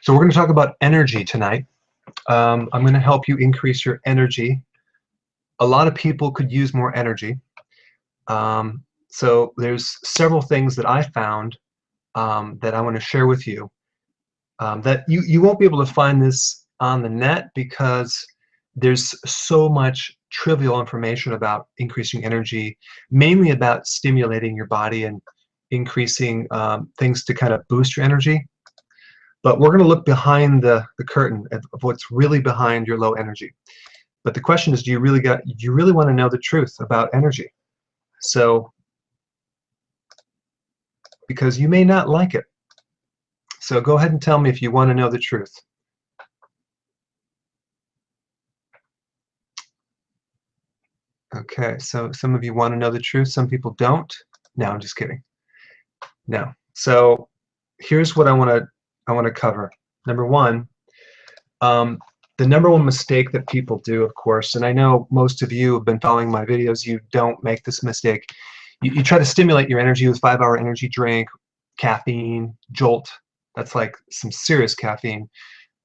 So we're going to talk about energy tonight. I'm going to help you increase your energy. A lot of people could use more energy. So there's several things that I found that I want to share with you. That you won't be able to find this on the net because there's so much trivial information about increasing energy, mainly about stimulating your body and increasing things to kind of boost your energy. But we're going to look behind the curtain of what's really behind your low energy. But the question is, do you really want to know the truth about energy? So, because you may not like it. So go ahead and tell me if you want to know the truth. Okay, so some of you want to know the truth, some people don't. No, I'm just kidding. No. So here's what I want to cover. Number one, the number one mistake that people do, of course, and I know most of you have been following my videos, you don't make this mistake. You try to stimulate your energy with 5-hour energy drink, caffeine, Jolt. That's like some serious caffeine.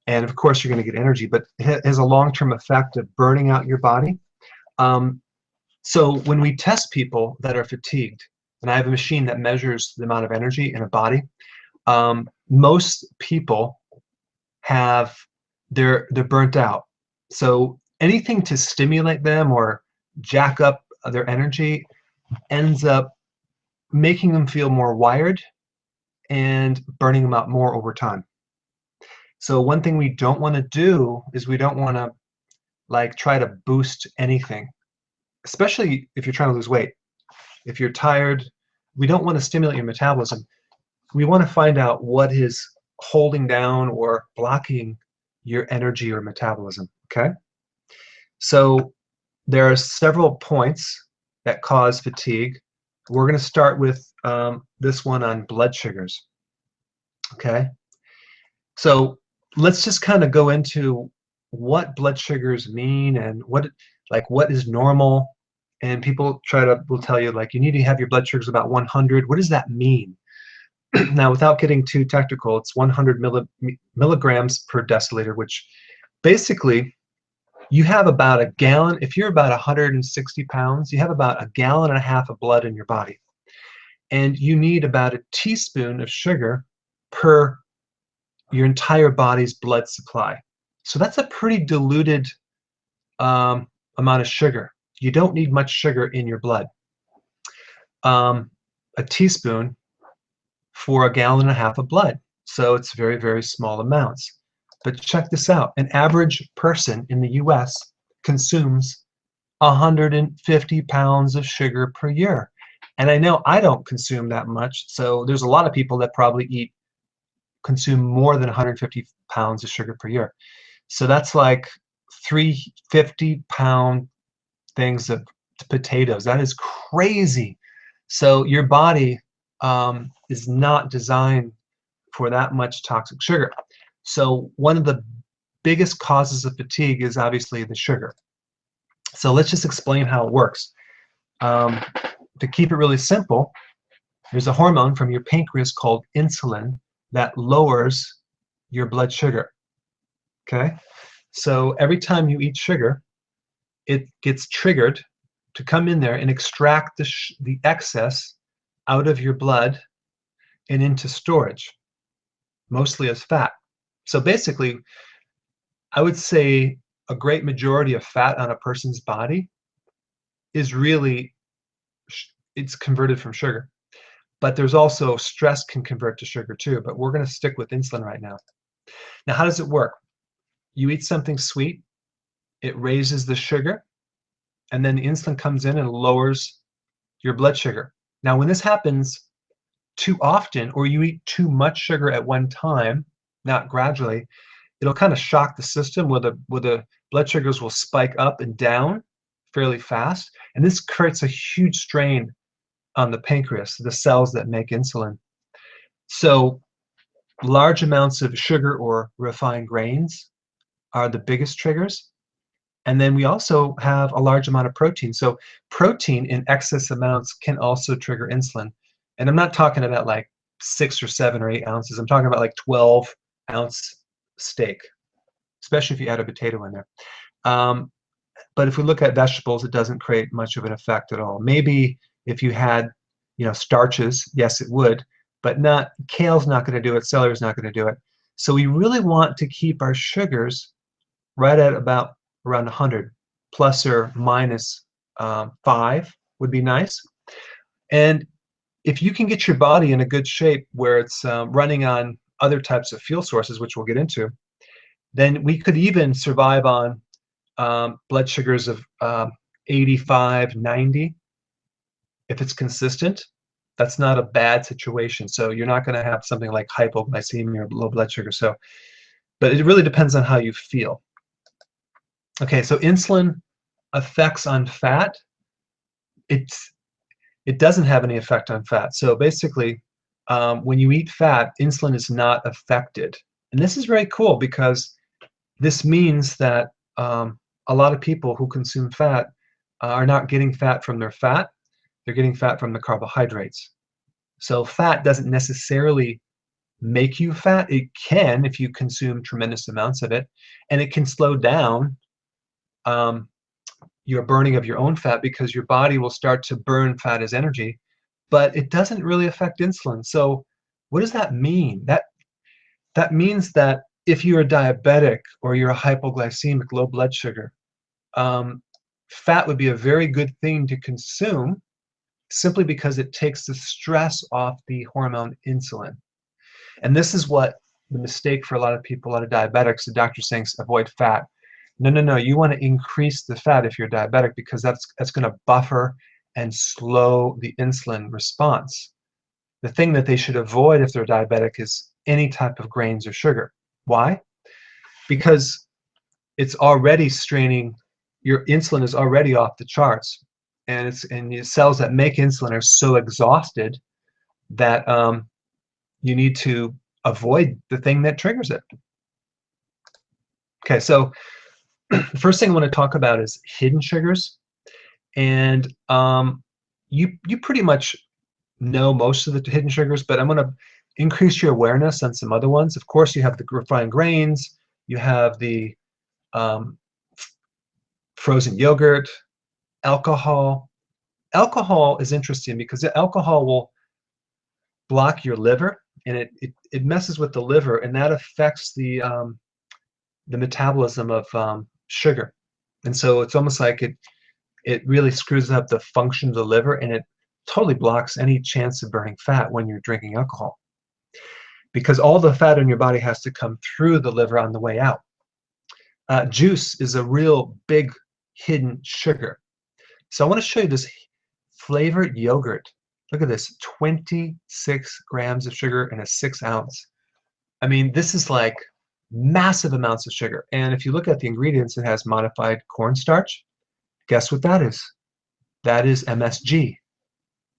And of course you're going to get energy, but it has a long-term effect of burning out your body. So when we test people that are fatigued, and I have a machine that measures the amount of energy in a body, most people they're burnt out. So anything to stimulate them or jack up their energy ends up making them feel more wired and burning them out more over time. So one thing we don't want to do is we don't want to try to boost anything, especially if you're trying to lose weight. If you're tired, we don't want to stimulate your metabolism. We want to find out what is holding down or blocking your energy or metabolism, okay? So there are several points that cause fatigue. We're going to start with this one on blood sugars, okay? So let's just kind of go into what blood sugars mean and what is normal. And people will tell you, you need to have your blood sugars about 100. What does that mean? Now, without getting too technical, it's 100 milligrams per deciliter, which basically you have about a gallon. If you're about 160 pounds, you have about 1.5 gallons of blood in your body. And you need about a teaspoon of sugar per your entire body's blood supply. So that's a pretty diluted amount of sugar. You don't need much sugar in your blood. A teaspoon for 1.5 gallons of blood. So it's very, very small amounts. But check this out. An average person in the US consumes 150 pounds of sugar per year. And I know I don't consume that much, so there's a lot of people that probably consume more than 150 pounds of sugar per year. So that's like 350-pound things of potatoes. That is crazy. So your body is not designed for that much toxic sugar. So one of the biggest causes of fatigue is obviously the sugar. So let's just explain how it works. To keep it really simple, there's a hormone from your pancreas called insulin that lowers your blood sugar. Okay? So every time you eat sugar, it gets triggered to come in there and extract the excess out of your blood and into storage, mostly as fat. So basically, I would say a great majority of fat on a person's body is really, it's converted from sugar. But there's also stress can convert to sugar too, but we're going to stick with insulin right now. Now, how does it work? You eat something sweet, it raises the sugar, and then the insulin comes in and lowers your blood sugar. Now, when this happens too often, or you eat too much sugar at one time, not gradually, it'll kind of shock the system where the blood sugars will spike up and down fairly fast, and this creates a huge strain on the pancreas, the cells that make insulin. So large amounts of sugar or refined grains are the biggest triggers. And then we also have a large amount of protein. So protein in excess amounts can also trigger insulin. And I'm not talking about 6 or 7 or 8 ounces. I'm talking about 12-ounce steak, especially if you add a potato in there. But if we look at vegetables, it doesn't create much of an effect at all. Maybe if you had, starches, yes, it would, but not kale's not going to do it, celery's not going to do it. So we really want to keep our sugars right at about around 100, plus or minus 5 would be nice. And if you can get your body in a good shape where it's running on other types of fuel sources, which we'll get into, then we could even survive on blood sugars of 85, 90. If it's consistent, that's not a bad situation. So you're not going to have something like hypoglycemia or low blood sugar. So, but it really depends on how you feel. Okay, so insulin effects on fat. It doesn't have any effect on fat. So basically, when you eat fat, insulin is not affected. And this is very cool because this means that a lot of people who consume fat are not getting fat from their fat. They're getting fat from the carbohydrates. So fat doesn't necessarily make you fat. It can if you consume tremendous amounts of it. And it can slow down your burning of your own fat because your body will start to burn fat as energy. But it doesn't really affect insulin. So what does that mean? That means that if you're a diabetic or you're a hypoglycemic, low blood sugar, fat would be a very good thing to consume simply because it takes the stress off the hormone insulin. And this is what the mistake for a lot of people, a lot of diabetics, the doctor's saying avoid fat. No, you want to increase the fat if you're diabetic because that's going to buffer and slow the insulin response. The thing that they should avoid if they're diabetic is any type of grains or sugar. Why? Because it's already straining, your insulin is already off the charts, and the cells that make insulin are so exhausted that you need to avoid the thing that triggers it. Okay, so the first thing I want to talk about is hidden sugars, and you pretty much know most of the hidden sugars, but I'm going to increase your awareness on some other ones. Of course, you have the refined grains, you have the frozen yogurt, alcohol. Alcohol is interesting because alcohol will block your liver, and it messes with the liver, and that affects the metabolism of sugar. And so it's almost like it really screws up the function of the liver, and it totally blocks any chance of burning fat when you're drinking alcohol, because all the fat in your body has to come through the liver on the way out. Juice is a real big hidden sugar. So I want to show you this flavored yogurt. Look at this, 26 grams of sugar in a 6 ounce. I mean, this is like massive amounts of sugar. And if you look at the ingredients, it has modified cornstarch. Guess what that is? That is MSG.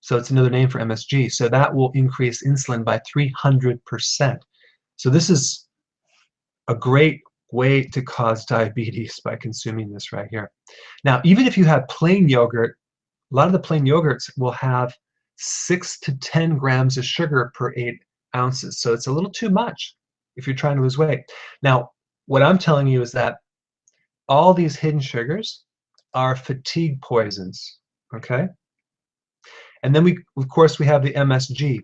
So it's another name for MSG. So that will increase insulin by 300%. So this is a great way to cause diabetes by consuming this right here. Now, even if you have plain yogurt, a lot of the plain yogurts will have 6 to 10 grams of sugar per 8 ounces. So it's a little too much if you're trying to lose weight. Now, what I'm telling you is that all these hidden sugars are fatigue poisons, okay? And then of course, we have the MSG.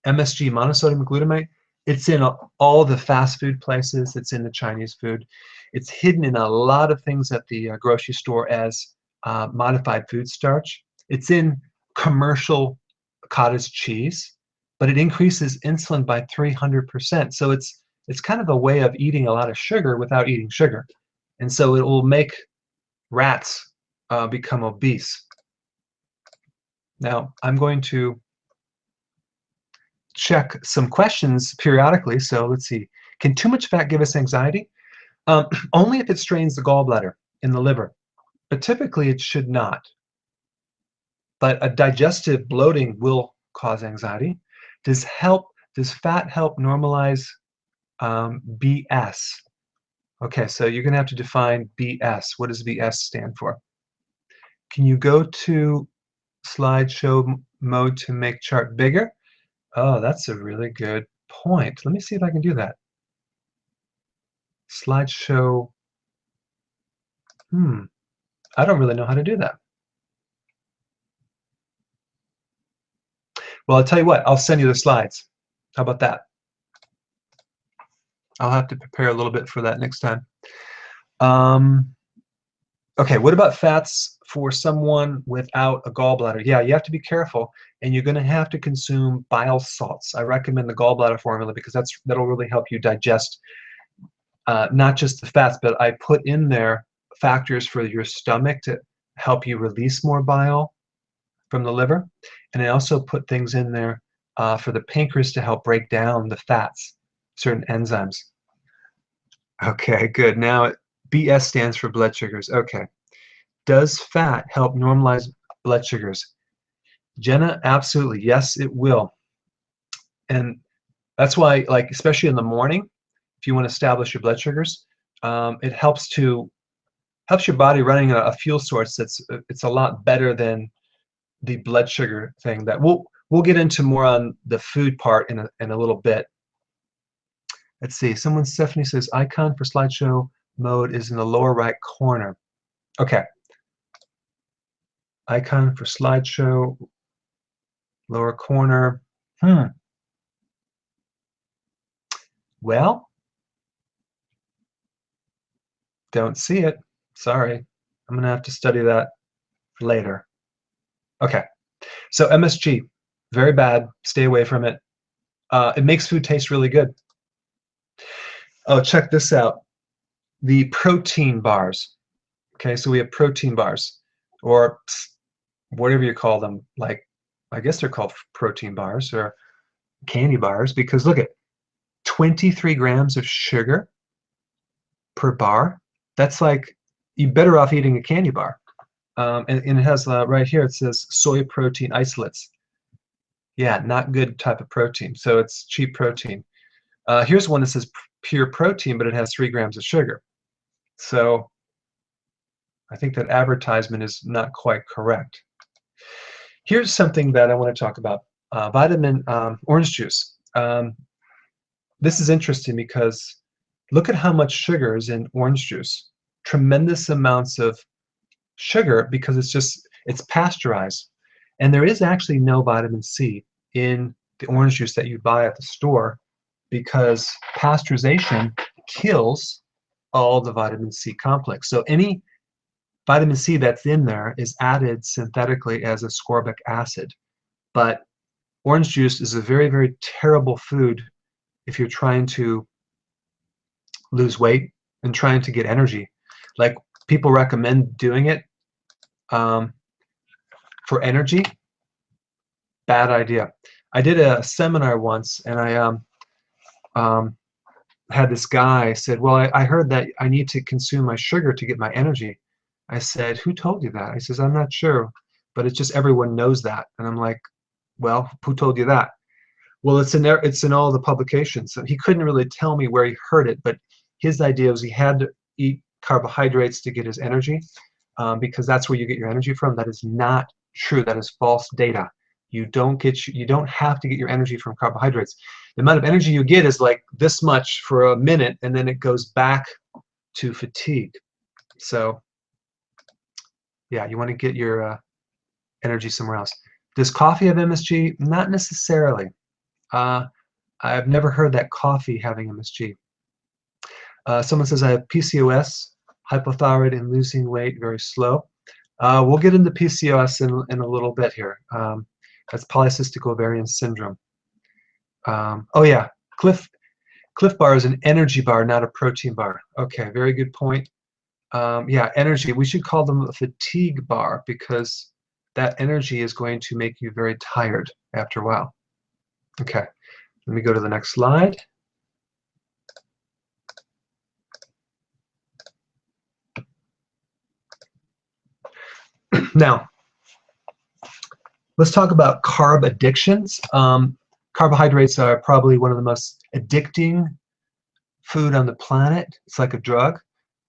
MSG, monosodium glutamate. It's in all the fast food places. It's in the Chinese food. It's hidden in a lot of things at the grocery store as modified food starch. It's in commercial cottage cheese, but it increases insulin by 300%. So it's kind of a way of eating a lot of sugar without eating sugar. And so it will make rats become obese. Now, I'm going to check some questions periodically. So let's see. Can too much fat give us anxiety? Only if it strains the gallbladder in the liver. But typically it should not. But a digestive bloating will cause anxiety. Does fat help normalize BS? Okay, so you're going to have to define BS. What does BS stand for? Can you go to slideshow mode to make chart bigger? Oh, that's a really good point. Let me see if I can do that. Slideshow. I don't really know how to do that. Well, I'll tell you what, I'll send you the slides. How about that? I'll have to prepare a little bit for that next time. Okay, what about fats for someone without a gallbladder? Yeah, you have to be careful, and you're going to have to consume bile salts. I recommend the gallbladder formula because that'll really help you digest not just the fats, but I put in there factors for your stomach to help you release more bile from the liver, and I also put things in there for the pancreas to help break down the fats, certain enzymes. Okay, good. Now, BS stands for blood sugars. Okay. Does fat help normalize blood sugars? Jenna, absolutely. Yes, it will. And that's why, like, especially in the morning, if you want to establish your blood sugars, it helps your body running a fuel source it's a lot better than the blood sugar thing that we'll get into more on the food part in a little bit. Let's see. Stephanie says icon for slideshow mode is in the lower right corner. Okay. Icon for slideshow, lower corner. Well, don't see it. Sorry. I'm going to have to study that later. Okay. So MSG, very bad. Stay away from it. It makes food taste really good. Oh, check this out. The protein bars. Okay, so we have protein bars, or whatever you call them. Like, I guess they're called protein bars or candy bars, because look at 23 grams of sugar per bar. That's like, you're better off eating a candy bar. And it has right here, it says soy protein isolates. Yeah, not good type of protein. So it's cheap protein. Here's one that says pure protein, but it has 3 grams of sugar. So I think that advertisement is not quite correct. Here's something that I want to talk about. Vitamin orange juice. This is interesting because look at how much sugar is in orange juice. Tremendous amounts of sugar because it's pasteurized. And there is actually no vitamin C in the orange juice that you buy at the store because pasteurization kills all the vitamin C complex. So any vitamin C that's in there is added synthetically as ascorbic acid. But orange juice is a very, very terrible food if you're trying to lose weight and trying to get energy. Like, people recommend doing it for energy. Bad idea. I did a seminar once, and I had this guy said, well, I heard that I need to consume my sugar to get my energy. I said, who told you that? He says, I'm not sure, but it's just everyone knows that. And I'm like, well, who told you that? Well, it's in there, it's in all the publications. So he couldn't really tell me where he heard it, but his idea was he had to eat carbohydrates to get his energy because that's where you get your energy from. That is not true. That is false data. You don't have to get your energy from carbohydrates. The amount of energy you get is like this much for a minute, and then it goes back to fatigue. So yeah, you want to get your energy somewhere else. Does coffee have MSG? Not necessarily. I've never heard that coffee having MSG. Someone says I have PCOS, hypothyroid, and losing weight very slow. We'll get into PCOS in a little bit here. That's polycystic ovarian syndrome. Oh yeah, Cliff Bar is an energy bar, not a protein bar. Okay, very good point. Yeah, energy. We should call them a fatigue bar because that energy is going to make you very tired after a while. Okay, let me go to the next slide. Now, let's talk about carb addictions. Carbohydrates are probably one of the most addicting food on the planet. It's like a drug.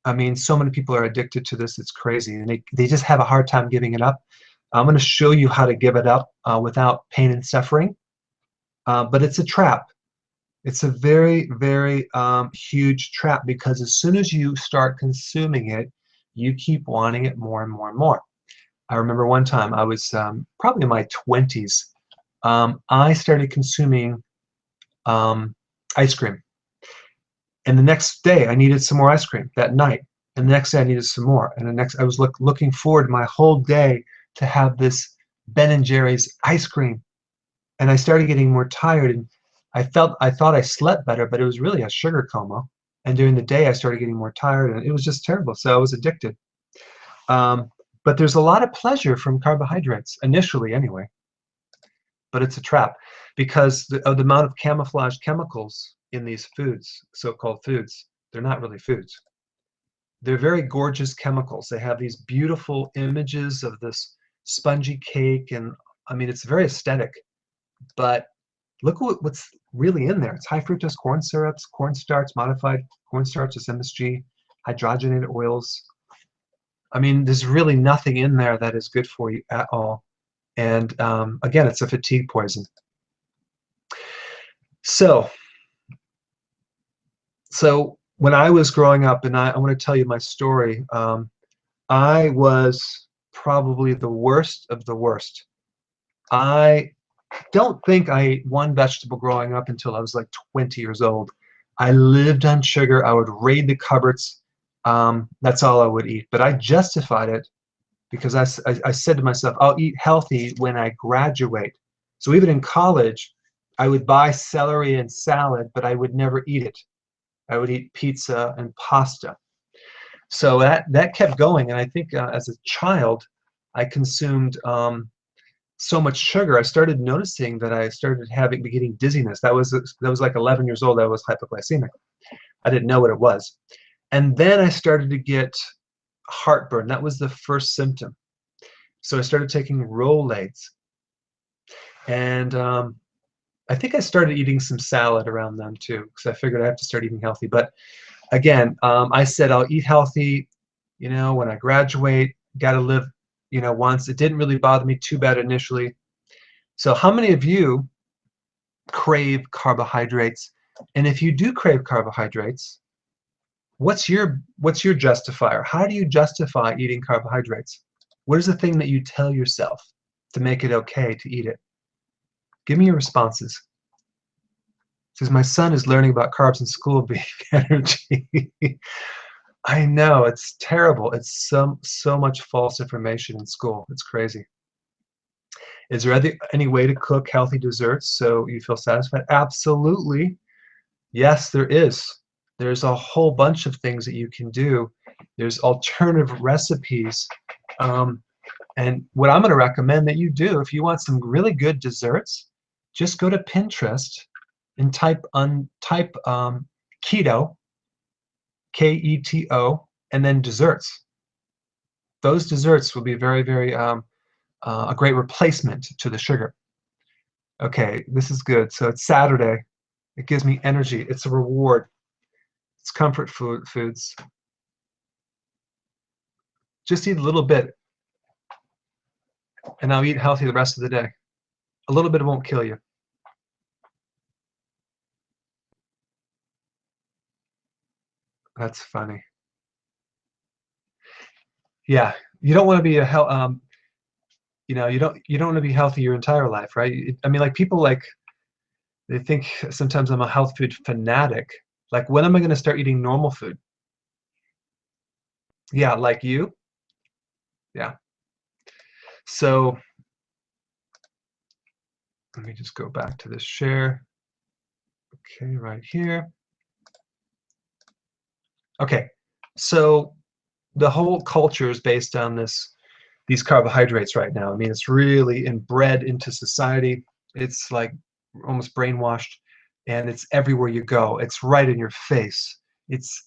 I mean, so many people are addicted to this, it's crazy. And they just have a hard time giving it up. I'm going to show you how to give it up without pain and suffering. But it's a trap. It's a very, very huge trap, because as soon as you start consuming it, you keep wanting it more and more and more. I remember one time I was probably in my 20s. I started consuming ice cream. And the next day I needed some more ice cream that night. And the next day I needed some more. And the next I was looking forward my whole day to have this Ben and Jerry's ice cream. And I started getting more tired, and I thought I slept better, but it was really a sugar coma. And during the day I started getting more tired, and it was just terrible. So I was addicted. But there's a lot of pleasure from carbohydrates, initially anyway. But it's a trap, because of the amount of camouflaged chemicals in these foods, so-called foods. They're not really foods. They're very gorgeous chemicals. They have these beautiful images of this spongy cake, and I mean, it's very aesthetic. But look what's really in there. It's high fructose corn syrups, cornstarch, modified cornstarch, is MSG, hydrogenated oils. I mean, there's really nothing in there that is good for you at all. And again, it's a fatigue poison. So when I was growing up, and I want to tell you my story, I was probably the worst of the worst. I don't think I ate one vegetable growing up until I was like 20 years old. I lived on sugar. I would raid the cupboards. That's all I would eat. But I justified it because I said to myself, I'll eat healthy when I graduate. So even in college, I would buy celery and salad, but I would never eat it. I would eat pizza and pasta. So that kept going. And I think as a child, I consumed so much sugar. I started noticing that I started getting dizziness. That was like 11 years old. I was hypoglycemic. I didn't know what it was. And then I started to get heartburn. That was the first symptom. So I started taking Rolaids. And I think I started eating some salad around them too, because I figured I have to start eating healthy. But again, I said I'll eat healthy, when I graduate. Got to live, once. It didn't really bother me too bad initially. So how many of you crave carbohydrates? And if you do crave carbohydrates, what's your justifier? How do you justify eating carbohydrates? What is the thing that you tell yourself to make it okay to eat it? Give me your responses. Says my son is learning about carbs in school being energy. I know, it's terrible. It's so much false information in school. It's crazy. Is there any way to cook healthy desserts so you feel satisfied? Absolutely. Yes, there is. There's a whole bunch of things that you can do. There's alternative recipes. And what I'm going to recommend that you do, if you want some really good desserts, just go to Pinterest and type keto, Keto, and then desserts. Those desserts will be very, very a great replacement to the sugar. Okay, this is good. So it's Saturday. It gives me energy. It's a reward. It's comfort foods. Just eat a little bit, and I'll eat healthy the rest of the day. A little bit won't kill you. That's funny. Yeah, you don't want to be you don't want to be healthy your entire life, right? I mean, like people they think sometimes I'm a health food fanatic. Like, when am I going to start eating normal food? Yeah, like you. Yeah. So let me just go back to this share. Okay, right here. Okay, so the whole culture is based on these carbohydrates right now. I mean, it's really inbred into society. It's like almost brainwashed, and it's everywhere you go. It's right in your face. It's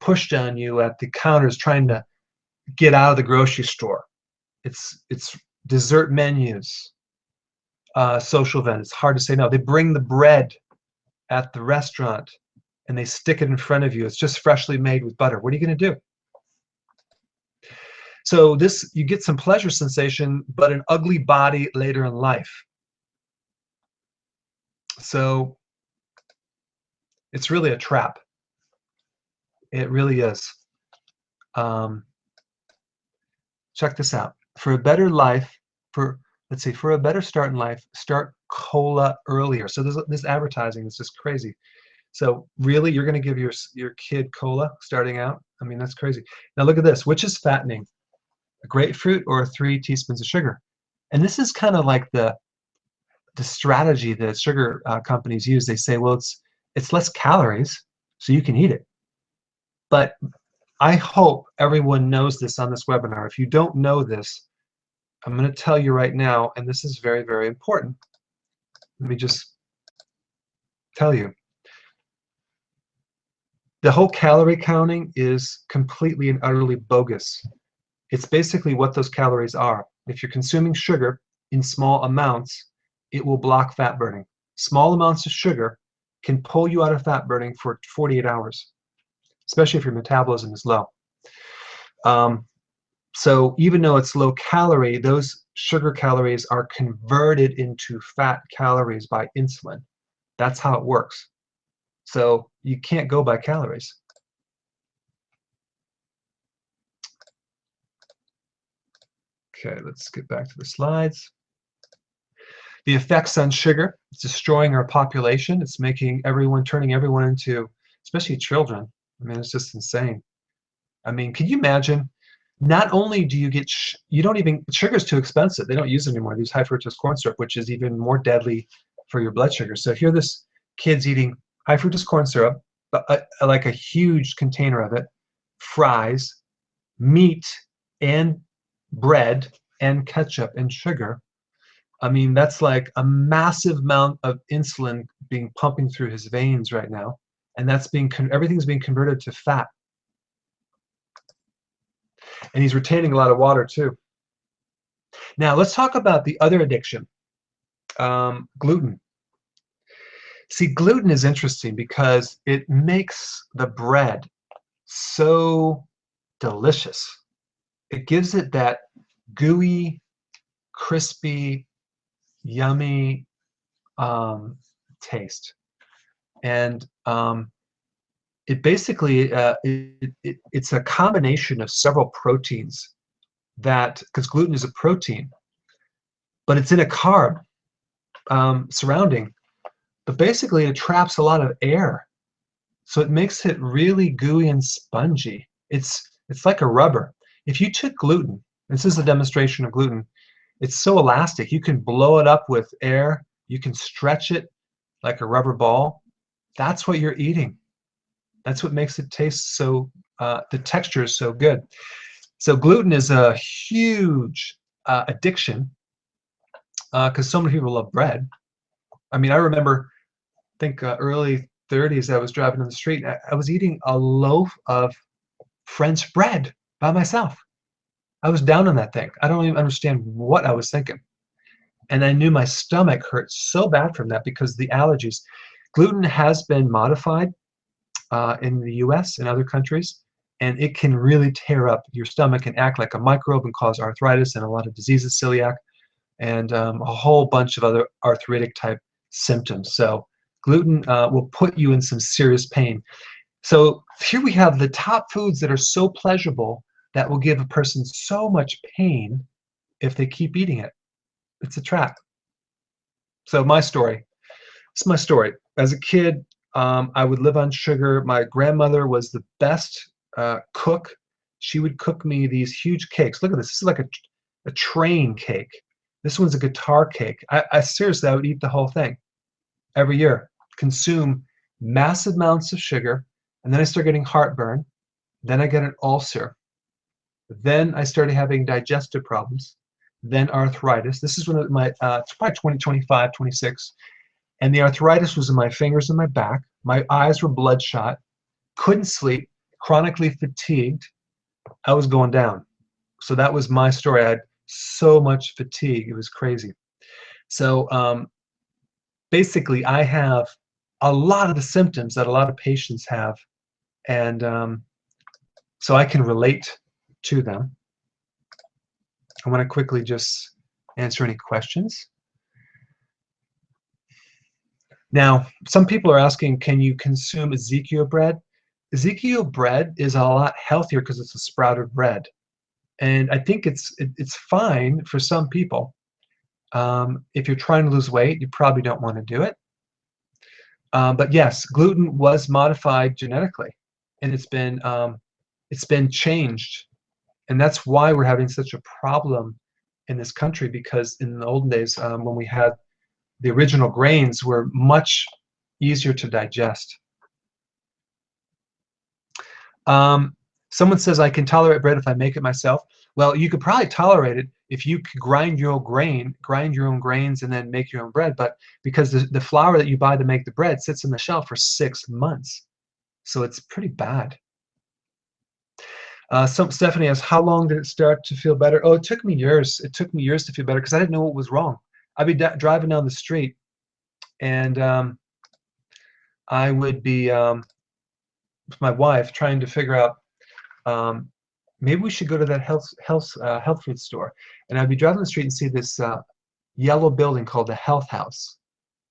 pushed on you at the counters trying to get out of the grocery store. It's dessert menus, social events. It's hard to say no. They bring the bread at the restaurant and they stick it in front of you. It's just freshly made with butter. What are you going to do? So you get some pleasure sensation, but an ugly body later in life. So It's really a trap. It really is. Check this out. For a better life, let's see, for a better start in life, start cola earlier. So this advertising is just crazy. So really, you're going to give your kid cola starting out? I mean, that's crazy. Now look at this. Which is fattening? A grapefruit or 3 teaspoons of sugar? And this is kind of like the strategy that sugar companies use. They say, well, it's less calories, so you can eat it. But I hope everyone knows this on this webinar. If you don't know this, I'm going to tell you right now, and this is very, very important. Let me just tell you. The whole calorie counting is completely and utterly bogus. It's basically what those calories are. If you're consuming sugar in small amounts, it will block fat burning. Small amounts of sugar can pull you out of fat burning for 48 hours, especially if your metabolism is low. So even though it's low calorie, those sugar calories are converted into fat calories by insulin. That's how it works. So you can't go by calories. Okay, let's get back to the slides. The effects on sugar, it's destroying our population. It's making everyone, turning everyone into, especially children. I mean, it's just insane. I mean, can you imagine? Not only do you get, sugar's too expensive. They don't use it anymore. They use high fructose corn syrup, which is even more deadly for your blood sugar. So here this kid's eating high fructose corn syrup, like a huge container of it, fries, meat, and bread, and ketchup and sugar. I mean, that's like a massive amount of insulin being pumping through his veins right now, and that's everything's being converted to fat. And he's retaining a lot of water too. Now let's talk about the other addiction, gluten. See, gluten is interesting because it makes the bread so delicious. It gives it that gooey, crispy, yummy taste. And it basically, it's a combination of several proteins because gluten is a protein, but it's in a carb surrounding. But basically, it traps a lot of air. So it makes it really gooey and spongy. It's like a rubber. If you took gluten, this is a demonstration of gluten, it's so elastic. You can blow it up with air. You can stretch it like a rubber ball. That's what you're eating. That's what makes it taste so, the texture is so good. So gluten is a huge addiction because so many people love bread. I mean, I remember, I think early 30s, I was driving on the street. I was eating a loaf of French bread by myself. I was down on that thing. I don't even understand what I was thinking. And I knew my stomach hurt so bad from that because of the allergies. Gluten has been modified in the US and other countries, and it can really tear up your stomach and act like a microbe and cause arthritis and a lot of diseases, celiac, and a whole bunch of other arthritic type symptoms. So gluten will put you in some serious pain. So here we have the top foods that are so pleasurable that will give a person so much pain if they keep eating it. It's a trap. So my story. It's my story. As a kid, I would live on sugar. My grandmother was the best cook. She would cook me these huge cakes. Look at this. This is like a train cake. This one's a guitar cake. I seriously, I would eat the whole thing every year. Consume massive amounts of sugar, and then I start getting heartburn. Then I get an ulcer. Then I started having digestive problems. Then arthritis. This is when it's probably 25, 26. And the arthritis was in my fingers and my back. My eyes were bloodshot. Couldn't sleep. Chronically fatigued. I was going down. So that was my story. I had so much fatigue. It was crazy. So basically, I have a lot of the symptoms that a lot of patients have. And so I can relate to them. I want to quickly just answer any questions. Now, some people are asking, can you consume Ezekiel bread? Ezekiel bread is a lot healthier because it's a sprouted bread. And I think it's fine for some people. If you're trying to lose weight, you probably don't want to do it. But yes, gluten was modified genetically, and it's been changed, and that's why we're having such a problem in this country. Because in the olden days, when we had the original grains, were much easier to digest. Someone says I can tolerate bread if I make it myself. Well, you could probably tolerate it if you could grind your own grains, and then make your own bread. But because the flour that you buy to make the bread sits on the shelf for 6 months, so it's pretty bad. Stephanie asks, how long did it start to feel better? Oh, it took me years. It took me years to feel better because I didn't know what was wrong. I'd be driving down the street, and I would be with my wife trying to figure out, maybe we should go to that health food store. And I'd be driving the street and see this yellow building called the Health House.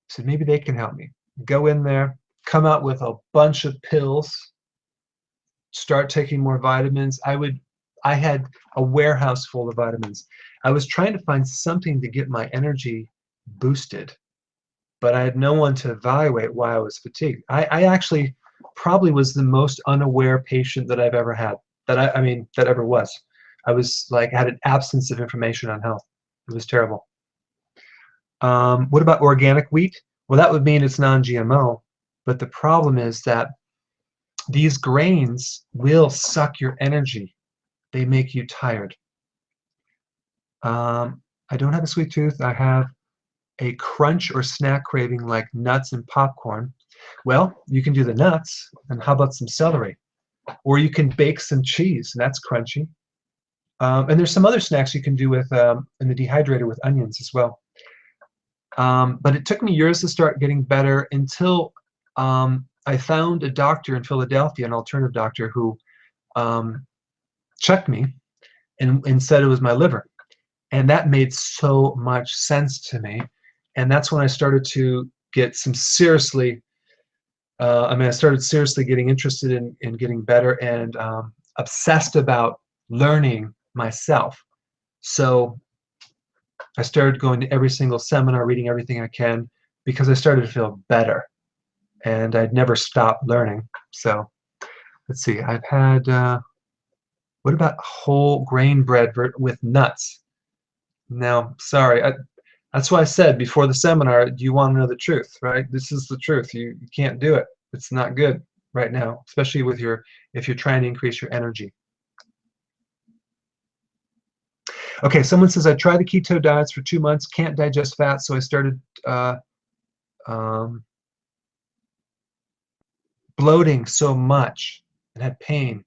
So maybe they can help me. Go in there, come out with a bunch of pills, start taking more vitamins. I had a warehouse full of vitamins. I was trying to find something to get my energy boosted, but I had no one to evaluate why I was fatigued. I actually probably was the most unaware patient that I've ever had. That ever was. I was like, had an absence of information on health. It was terrible. What about organic wheat? Well, that would mean it's non-GMO, but the problem is that these grains will suck your energy. They make you tired. I don't have a sweet tooth. I have a crunch or snack craving like nuts and popcorn. Well, you can do the nuts, and how about some celery? Or you can bake some cheese, and that's crunchy. And there's some other snacks you can do with in the dehydrator with onions as well. But it took me years to start getting better until I found a doctor in Philadelphia, an alternative doctor, who checked me and said it was my liver. And that made so much sense to me. And that's when I started to get some seriously, I started seriously getting interested in getting better, and obsessed about learning myself. So I started going to every single seminar, reading everything I can, because I started to feel better. And I'd never stopped learning. So let's see, I've had, what about whole grain bread with nuts? Now, sorry, that's why I said before the seminar, do you want to know the truth, right? This is the truth. You can't do it. It's not good right now, especially with if you're trying to increase your energy. Okay, someone says, I tried the keto diets for 2 months, can't digest fat, so I started bloating so much and had pain.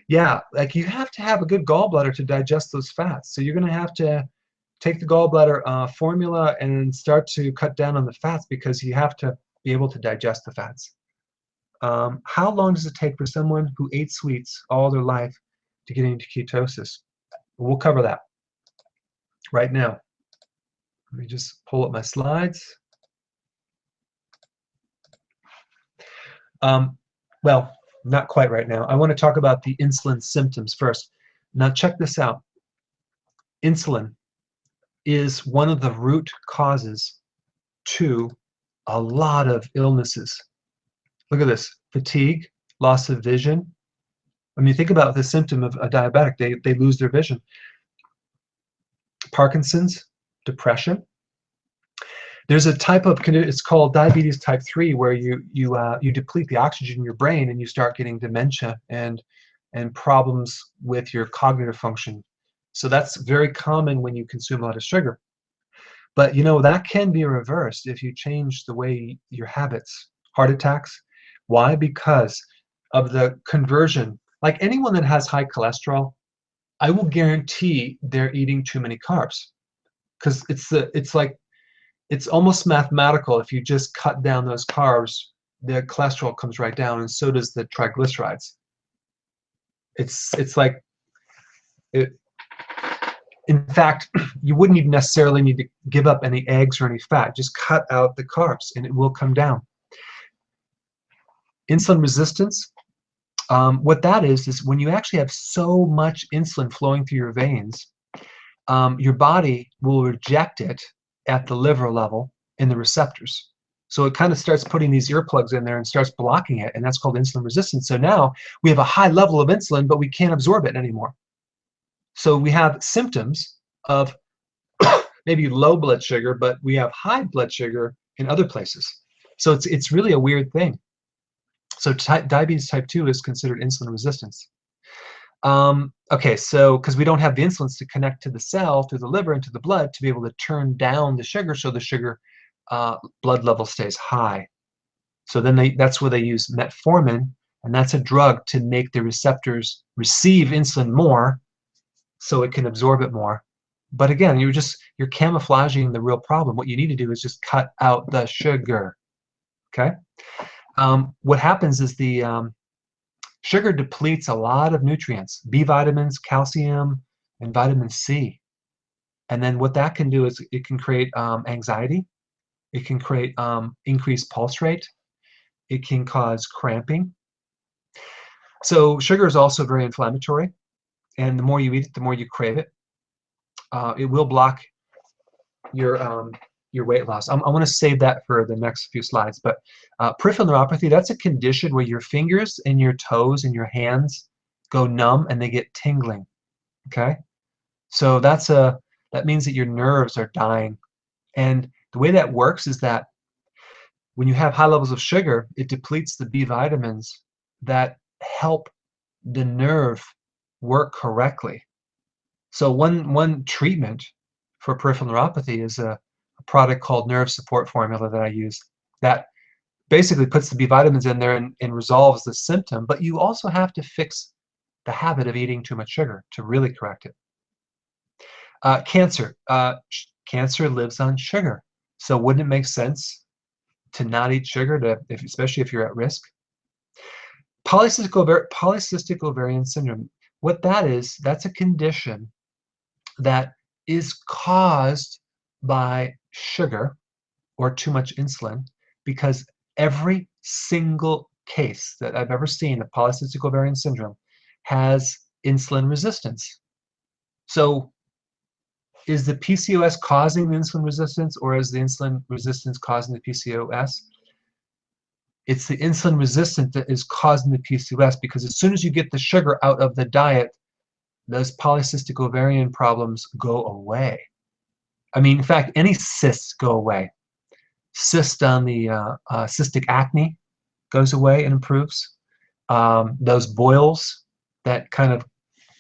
Yeah, like you have to have a good gallbladder to digest those fats. So you're going to have to take the gallbladder formula and start to cut down on the fats, because you have to be able to digest the fats. How long does it take for someone who ate sweets all their life to get into ketosis? We'll cover that right now. Let me just pull up my slides. Well, not quite right now. I want to talk about the insulin symptoms first. Now check this out. Insulin is one of the root causes to a lot of illnesses. Look at this: fatigue, loss of vision. I mean, think about the symptom of a diabetic. They lose their vision. Parkinson's, depression. There's a type of, it's called diabetes type 3, where you deplete the oxygen in your brain, and you start getting dementia and problems with your cognitive function. So that's very common when you consume a lot of sugar. But that can be reversed if you change the way your habits. Heart attacks. Why? Because of the conversion. Like anyone that has high cholesterol, I will guarantee they're eating too many carbs, because it's almost mathematical. If you just cut down those carbs, the cholesterol comes right down, and so does the triglycerides. It's like it. In fact, you wouldn't even necessarily need to give up any eggs or any fat. Just cut out the carbs and it will come down. Insulin resistance, what that is when you actually have so much insulin flowing through your veins, your body will reject it at the liver level in the receptors. So it kind of starts putting these earplugs in there and starts blocking it, and that's called insulin resistance. So now we have a high level of insulin, but we can't absorb it anymore. So we have symptoms of maybe low blood sugar, but we have high blood sugar in other places. So it's really a weird thing. So diabetes type 2 is considered insulin resistance. Okay, so because we don't have the insulins to connect to the cell through the liver and to the blood to be able to turn down the sugar so the sugar blood level stays high. So then that's where they use metformin, and that's a drug to make the receptors receive insulin more so it can absorb it more. But again, you're camouflaging the real problem. What you need to do is just cut out the sugar. Okay? What happens is the sugar depletes a lot of nutrients, B vitamins, calcium, and vitamin C. And then what that can do is it can create anxiety. It can create increased pulse rate. It can cause cramping. So sugar is also very inflammatory. And the more you eat it, the more you crave it. It will block your weight loss. I want to save that for the next few slides. But peripheral neuropathy, that's a condition where your fingers and your toes and your hands go numb and they get tingling. Okay? So that means that your nerves are dying. And the way that works is that when you have high levels of sugar, it depletes the B vitamins that help the nerve work correctly. So one treatment for peripheral neuropathy is a product called nerve support formula that I use that basically puts the B vitamins in there and resolves the symptom, but you also have to fix the habit of eating too much sugar to really correct it. Cancer. Cancer lives on sugar. So wouldn't it make sense to not eat sugar, especially if you're at risk? Polycystic ovarian syndrome. What that is, that's a condition that is caused by sugar or too much insulin, because every single case that I've ever seen of polycystic ovarian syndrome has insulin resistance. So is the PCOS causing the insulin resistance, or is the insulin resistance causing the PCOS? It's the insulin resistance that is causing the PCOS, because as soon as you get the sugar out of the diet, those polycystic ovarian problems go away. I mean, in fact, any cysts go away. Cyst on the cystic acne goes away and improves. Those boils that kind of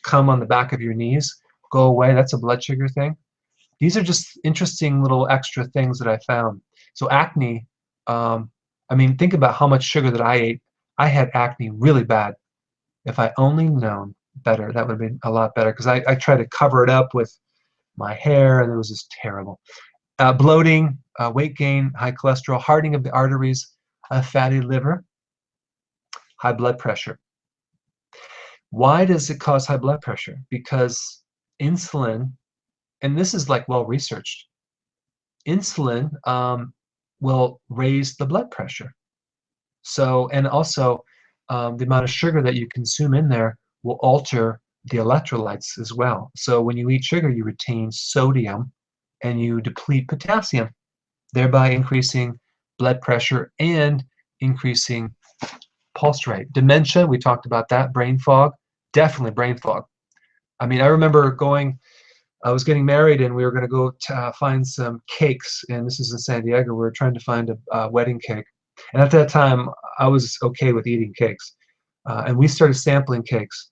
come on the back of your knees go away. That's a blood sugar thing. These are just interesting little extra things that I found. So acne, I mean, think about how much sugar that I ate. I had acne really bad. If I only known better, that would have been a lot better, because I tried to cover it up with my hair, and it was just terrible. Bloating, weight gain, high cholesterol, hardening of the arteries, a fatty liver, high blood pressure. Why does it cause high blood pressure? Because insulin, and this is like well researched, insulin will raise the blood pressure. So, and also the amount of sugar that you consume in there will alter the electrolytes as well. So when you eat sugar, you retain sodium and you deplete potassium, thereby increasing blood pressure and increasing pulse rate. Dementia, we talked about that. Brain fog, definitely brain fog. I mean, I remember I was getting married, and we were going to go find some cakes, and this is in San Diego. We were trying to find a wedding cake. And at that time, I was okay with eating cakes. And we started sampling cakes.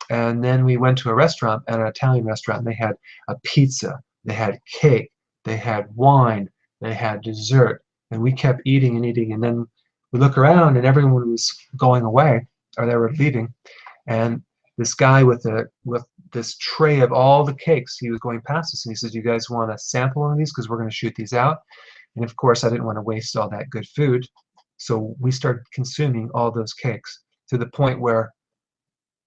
And then we went to a restaurant, an Italian restaurant, and they had a pizza, they had cake, they had wine, they had dessert. And we kept eating and eating. And then we look around, and everyone was going away, or they were leaving. And this guy with this tray of all the cakes, he was going past us, and he says, "You guys want to sample one of these, because we're going to shoot these out?" And of course, I didn't want to waste all that good food. So we started consuming all those cakes, to the point where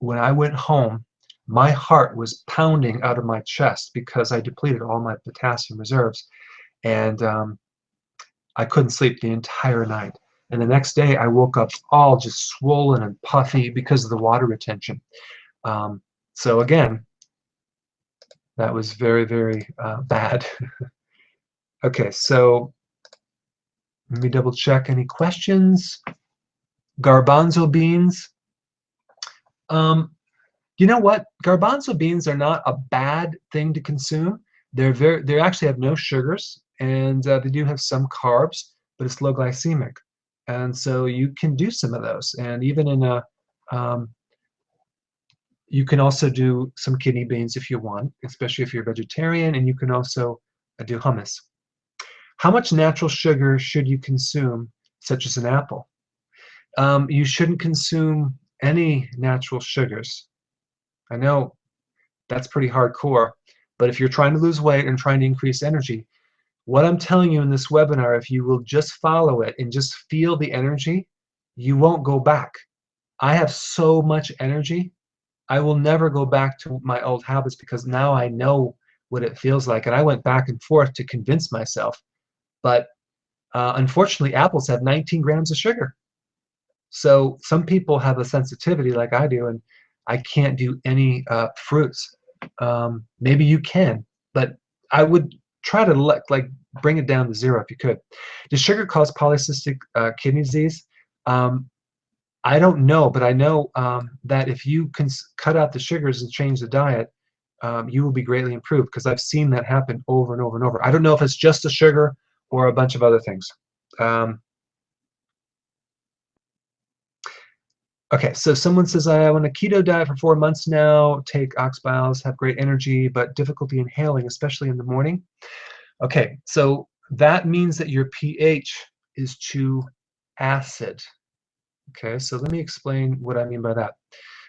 when I went home, my heart was pounding out of my chest because I depleted all my potassium reserves, and I couldn't sleep the entire night. And the next day, I woke up all just swollen and puffy because of the water retention. So again, that was very, very bad. Okay, so let me double check. Any questions? Garbanzo beans. You know what? Garbanzo beans are not a bad thing to consume. They actually have no sugars, and they do have some carbs, but it's low glycemic, and so you can do some of those. And even in a, you can also do some kidney beans if you want, especially if you're a vegetarian, and you can also do hummus. How much natural sugar should you consume, such as an apple? You shouldn't consume any natural sugars. I know that's pretty hardcore, but if you're trying to lose weight and trying to increase energy, what I'm telling you in this webinar, if you will just follow it and just feel the energy, you won't go back. I have so much energy, I will never go back to my old habits because now I know what it feels like. And I went back and forth to convince myself. But unfortunately, apples have 19 grams of sugar. So some people have a sensitivity like I do, and I can't do any fruits. Maybe you can, but I would try to like bring it down to zero if you could. Does sugar cause polycystic kidney disease? I don't know, but I know that if you can cut out the sugars and change the diet, you will be greatly improved, because I've seen that happen over and over and over. I don't know if it's just the sugar or a bunch of other things. Okay, so someone says, I want a keto diet for 4 months now, take ox biles, have great energy, but difficulty inhaling, especially in the morning. Okay, so that means that your pH is too acid. Okay, so let me explain what I mean by that.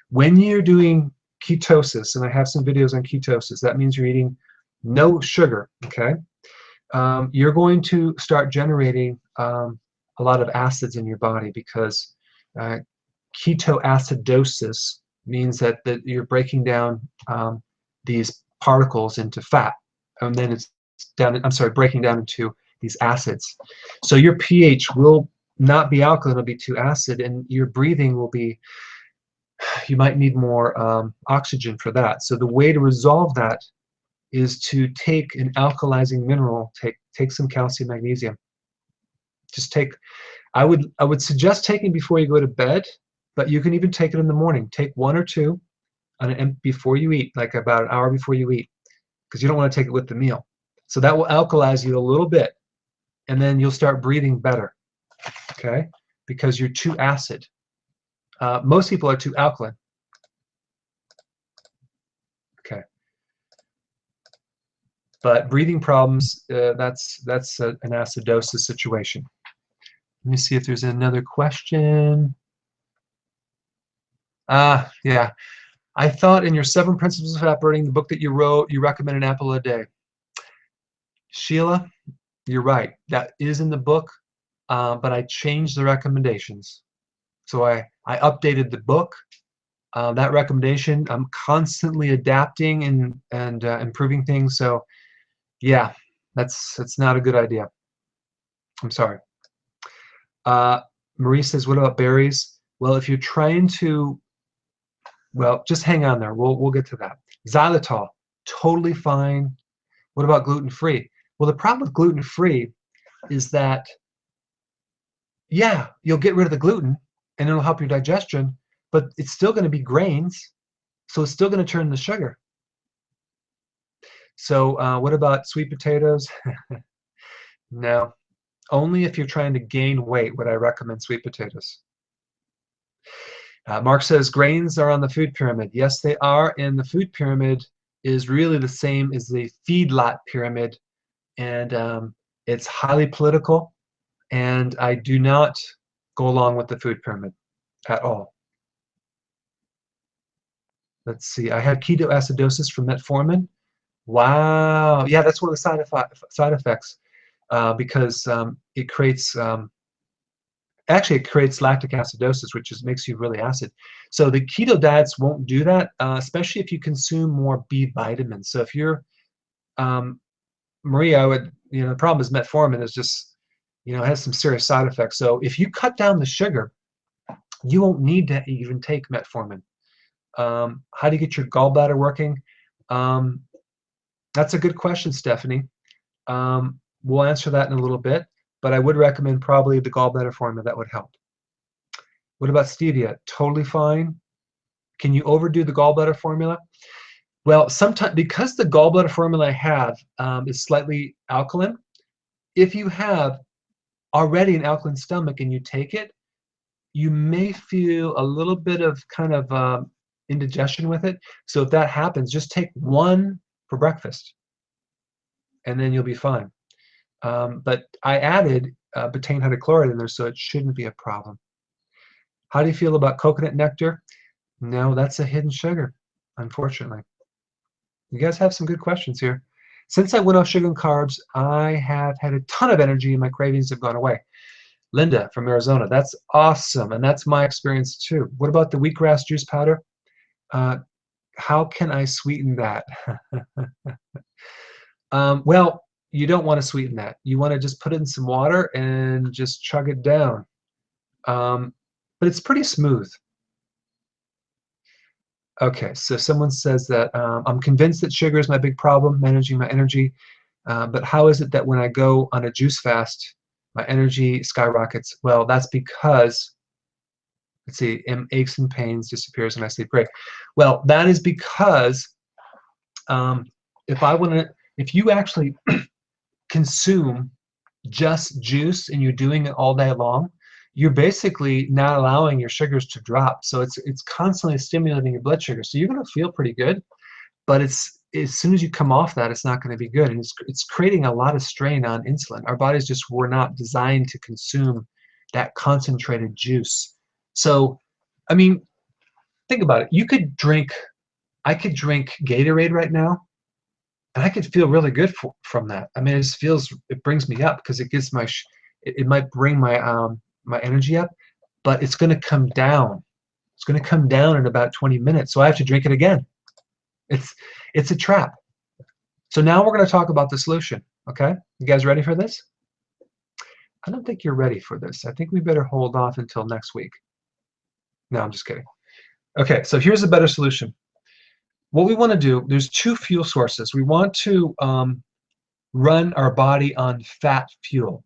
When you're doing ketosis, and I have some videos on ketosis, that means you're eating no sugar, okay? You're going to start generating a lot of acids in your body, because ketoacidosis means that you're breaking down these particles into fat, and then it's breaking down into these acids. So your pH will not be alkaline, it'll be too acid, and your breathing will be, you might need more oxygen for that. So the way to resolve that is to take an alkalizing mineral, take some calcium, magnesium. Just take, I would suggest taking before you go to bed, but you can even take it in the morning. Take 1 or 2 before you eat, like about an hour before you eat, because you don't want to take it with the meal. So that will alkalize you a little bit, and then you'll start breathing better, okay? Because you're too acid. Most people are too alkaline. Okay. But breathing problems, that's an acidosis situation. Let me see if there's another question. Yeah. I thought in your 7 Principles of Fat Burning, the book that you wrote, you recommend an apple a day. Sheila, you're right. That is in the book, but I changed the recommendations. So I updated the book. That recommendation, I'm constantly adapting and improving things. So yeah, that's not a good idea. I'm sorry. Marie says, what about berries? Well, if you're trying to, well, just hang on there. We'll get to that. Xylitol, totally fine. What about gluten-free? Well, the problem with gluten-free is that, yeah, you'll get rid of the gluten and it'll help your digestion, but it's still going to be grains, so it's still going to turn to sugar. So what about sweet potatoes? No, only if you're trying to gain weight would I recommend sweet potatoes. Mark says grains are on the food pyramid. Yes, they are, and the food pyramid is really the same as the feedlot pyramid, and it's highly political, and I do not go along with the food pyramid at all. Let's see, I had ketoacidosis from metformin. Wow, yeah, that's one of the side effects, because it creates actually it creates lactic acidosis, which just makes you really acid. So the keto diets won't do that, especially if you consume more B vitamins. So if you're Maria, the problem is metformin is just, has some serious side effects. So if you cut down the sugar, you won't need to even take metformin. How do you get your gallbladder working? That's a good question, Stephanie. We'll answer that in a little bit, but I would recommend probably the gallbladder formula. That would help. What about stevia? Totally fine. Can you overdo the gallbladder formula? Well, sometimes, because the gallbladder formula I have is slightly alkaline, if you have already an alkaline stomach and you take it, you may feel a little bit of kind of indigestion with it. So if that happens, just take one for breakfast, and then you'll be fine. But I added betaine hydrochloride in there, so it shouldn't be a problem. How do you feel about coconut nectar? No, that's a hidden sugar, unfortunately. You guys have some good questions here. Since I went off sugar and carbs, I have had a ton of energy and my cravings have gone away. Linda from Arizona, that's awesome, and that's my experience too. What about the wheatgrass juice powder? How can I sweeten that? Well, you don't want to sweeten that. You want to just put it in some water and just chug it down. But it's pretty smooth. Okay, so someone says that I'm convinced that sugar is my big problem, managing my energy. But how is it that when I go on a juice fast, my energy skyrockets? Well, that's because, let's see, aches and pains disappears when I sleep. Great. Well, that is because if you actually consume just juice and you're doing it all day long, you're basically not allowing your sugars to drop. So it's constantly stimulating your blood sugar. So you're going to feel pretty good, but as soon as you come off that, it's not going to be good, and it's creating a lot of strain on insulin. Our bodies just were not designed to consume that concentrated juice. So, I mean, think about it. I could drink Gatorade right now, and I could feel really good from that. I mean, it brings me up because it gives it might bring my my energy up, but it's going to come down. It's going to come down in about 20 minutes, so I have to drink it again. It's a trap. So now we're going to talk about the solution. Okay, you guys ready for this? I don't think you're ready for this. I think we better hold off until next week. No, I'm just kidding. Okay, so here's a better solution. What we want to do, there's two fuel sources. We want to run our body on fat fuel.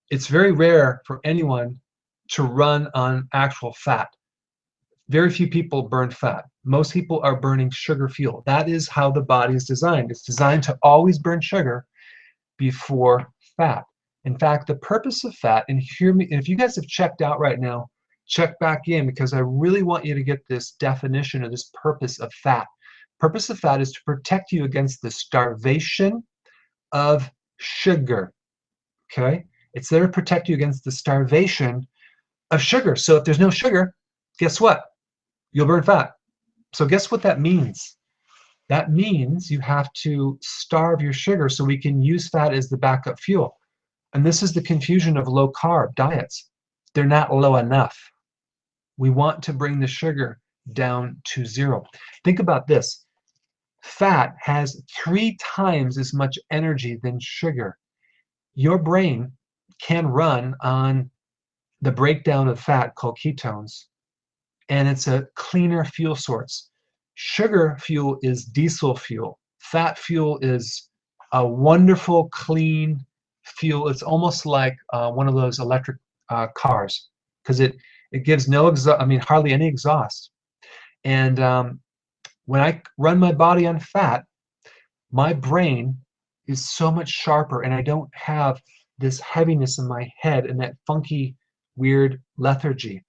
It's very rare for anyone to run on actual fat. Very few people burn fat. Most people are burning sugar fuel. That is how the body is designed. It's designed to always burn sugar before fat. In fact, the purpose of fat, and hear me, and if you guys have checked out right now, check back in, because I really want you to get this definition of this purpose of fat. Purpose of fat is to protect you against the starvation of sugar. Okay? It's there to protect you against the starvation of sugar. So if there's no sugar, guess what? You'll burn fat. So guess what that means? That means you have to starve your sugar so we can use fat as the backup fuel. And this is the confusion of low carb diets. They're not low enough. We want to bring the sugar down to zero. Think about this. Fat has 3 times as much energy than sugar. Your brain can run on the breakdown of fat called ketones, and it's a cleaner fuel source. Sugar fuel is diesel fuel. Fat fuel is a wonderful, clean fuel. It's almost like one of those electric cars, because it gives hardly any exhaust. And when I run my body on fat, my brain is so much sharper, and I don't have this heaviness in my head and that funky, weird lethargy.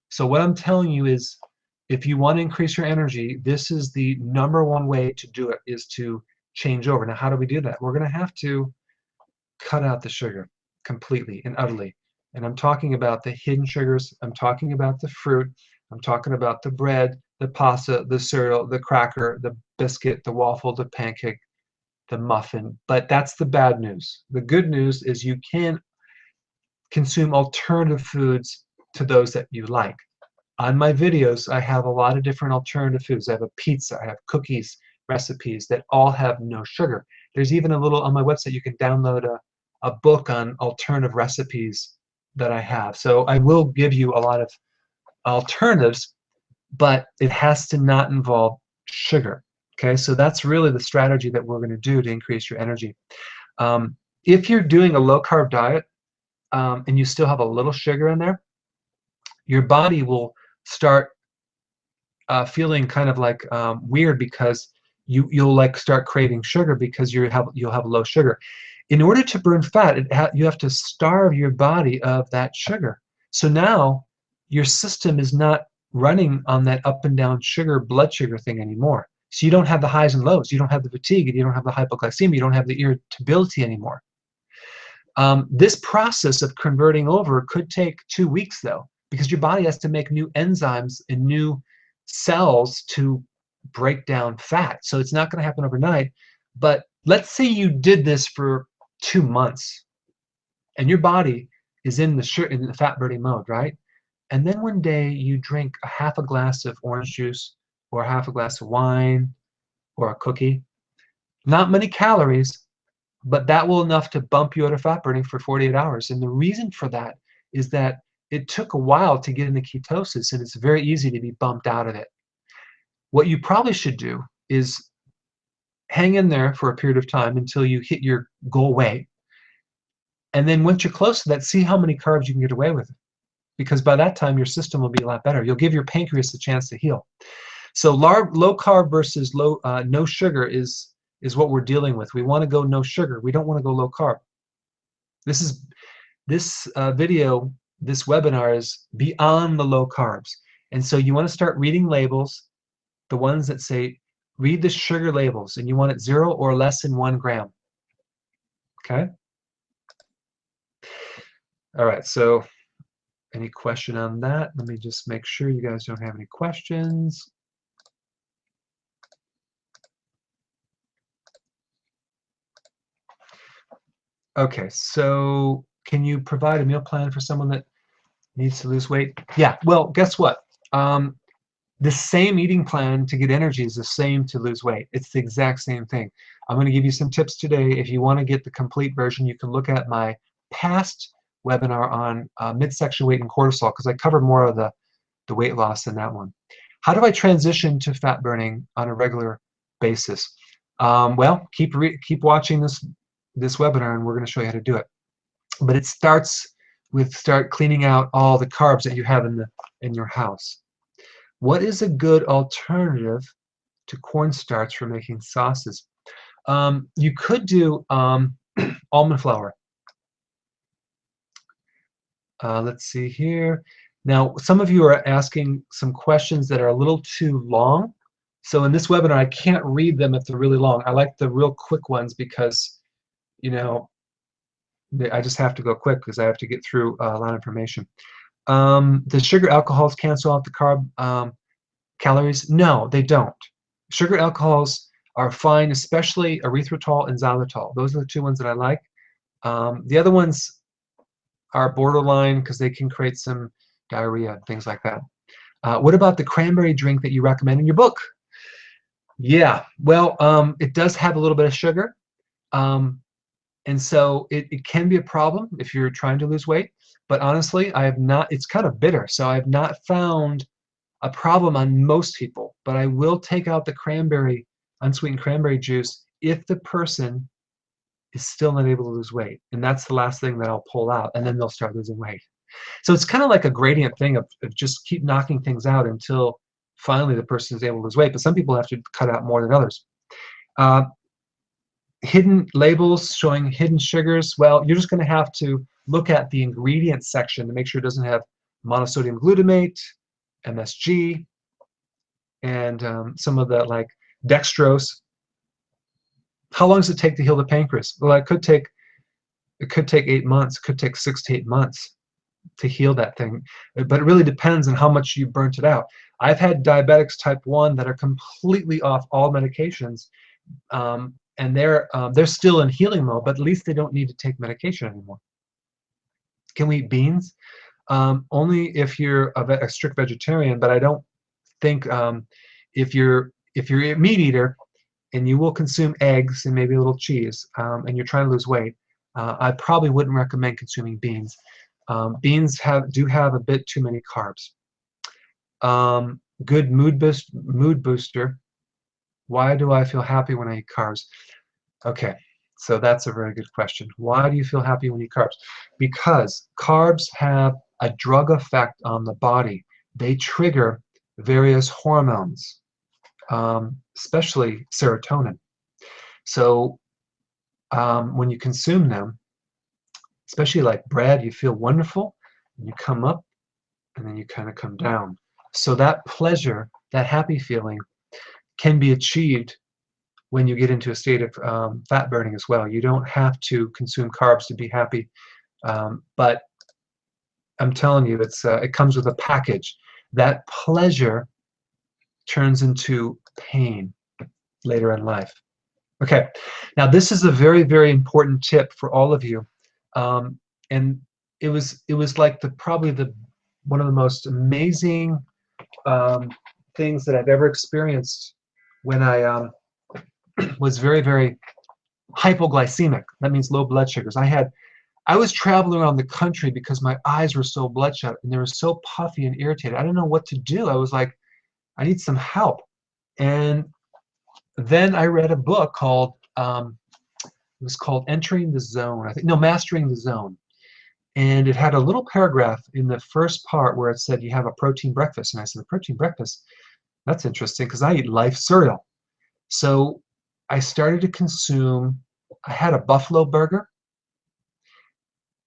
So what I'm telling you is, if you want to increase your energy, this is the #1 way to do it, is to change over. Now, how do we do that? We're going to have to cut out the sugar completely and utterly. And I'm talking about the hidden sugars. I'm talking about the fruit. I'm talking about the bread, the pasta, the cereal, the cracker, the biscuit, the waffle, the pancake, the muffin. But that's the bad news. The good news is you can consume alternative foods to those that you like. On my videos, I have a lot of different alternative foods. I have a pizza, I have cookies, recipes that all have no sugar. There's even a little on my website, you can download a book on alternative recipes that I have. So I will give you a lot of alternatives, but it has to not involve sugar. Okay, so that's really the strategy that we're going to do to increase your energy. If you're doing a low-carb diet and you still have a little sugar in there, your body will start feeling kind of like weird, because you'll like start craving sugar because you'll have low sugar. In order to burn fat, you have to starve your body of that sugar. So now your system is not running on that up and down blood sugar thing anymore. So you don't have the highs and lows. You don't have the fatigue. You don't have the hypoglycemia. You don't have the irritability anymore. This process of converting over could take 2 weeks, though, because your body has to make new enzymes and new cells to break down fat. So it's not going to happen overnight. But let's say you did this for 2 months and your body is in the fat burning mode, right? And then one day you drink a half a glass of orange juice or half a glass of wine or a cookie. Not many calories, but that will enough to bump you out of fat burning for 48 hours. And the reason for that is that it took a while to get into ketosis, and it's very easy to be bumped out of it. What you probably should do is hang in there for a period of time until you hit your goal weight. And then once you're close to that, see how many carbs you can get away with. Because by that time, your system will be a lot better. You'll give your pancreas a chance to heal. So low carb versus no sugar is what we're dealing with. We want to go no sugar. We don't want to go low carb. This video, this webinar is beyond the low carbs. And so you want to start reading labels, the ones that say, read the sugar labels, and you want it 0 or less than 1 gram. Okay? All right, so any question on that? Let me just make sure you guys don't have any questions. Okay, so can you provide a meal plan for someone that needs to lose weight? Yeah, well, guess what? The same eating plan to get energy is the same to lose weight. It's the exact same thing. I'm going to give you some tips today. If you want to get the complete version, you can look at my past webinar on midsection weight and cortisol, because I cover more of the weight loss in that one. How do I transition to fat burning on a regular basis? Well, keep watching this webinar, and we're going to show you how to do it. But it starts with cleaning out all the carbs that you have in your house. What is a good alternative to cornstarch for making sauces? You could do almond flour. Let's see here. Now, some of you are asking some questions that are a little too long. So in this webinar, I can't read them if they're really long. I like the real quick ones because, you know, I just have to go quick because I have to get through a lot of information. The sugar alcohols cancel out the carb calories? No, they don't. Sugar alcohols are fine, especially erythritol and xylitol. Those are the 2 ones that I like. The other ones are borderline because they can create some diarrhea and things like that. What about the cranberry drink that you recommend in your book? Yeah, well, it does have a little bit of sugar. And so it can be a problem if you're trying to lose weight. But honestly, it's kind of bitter, so I have not found a problem on most people. But I will take out the unsweetened cranberry juice if the person is still not able to lose weight. And that's the last thing that I'll pull out, and then they'll start losing weight. So it's kind of like a gradient thing of just keep knocking things out until finally the person is able to lose weight. But some people have to cut out more than others. Hidden labels showing hidden sugars. Well, you're just going to have to look at the ingredients section to make sure it doesn't have monosodium glutamate, MSG, and some of the like dextrose. How long does it take to heal the pancreas? Well, it could take 8 months. It could take 6 to 8 months to heal that thing. But it really depends on how much you burnt it out. I've had diabetics type 1 that are completely off all medications, and they're still in healing mode, but at least they don't need to take medication anymore. Can we eat beans? Only if you're a strict vegetarian, but I don't think if you're a meat eater and you will consume eggs and maybe a little cheese, and you're trying to lose weight, I probably wouldn't recommend consuming beans. Beans do have a bit too many carbs. Good mood booster. Why do I feel happy when I eat carbs? Okay, so that's a very good question. Why do you feel happy when you eat carbs? Because carbs have a drug effect on the body. They trigger various hormones, especially serotonin. So when you consume them, especially like bread, you feel wonderful, and you come up, and then you kind of come down. So that pleasure, that happy feeling, can be achieved when you get into a state of fat burning as well. You don't have to consume carbs to be happy, but I'm telling you, it comes with a package. That pleasure turns into pain later in life. Okay, now this is a very, very important tip for all of you, and it was like probably one of the most amazing things that I've ever experienced when I was very, very hypoglycemic. That means low blood sugars. I was traveling around the country because my eyes were so bloodshot and they were so puffy and irritated. I didn't know what to do. I was like, I need some help. And then I read a book called it was called Entering the Zone. I think, no, Mastering the Zone. And it had a little paragraph in the first part where it said you have a protein breakfast. And I said, a protein breakfast? That's interesting because I eat Life cereal. So I started to consume, I had a buffalo burger,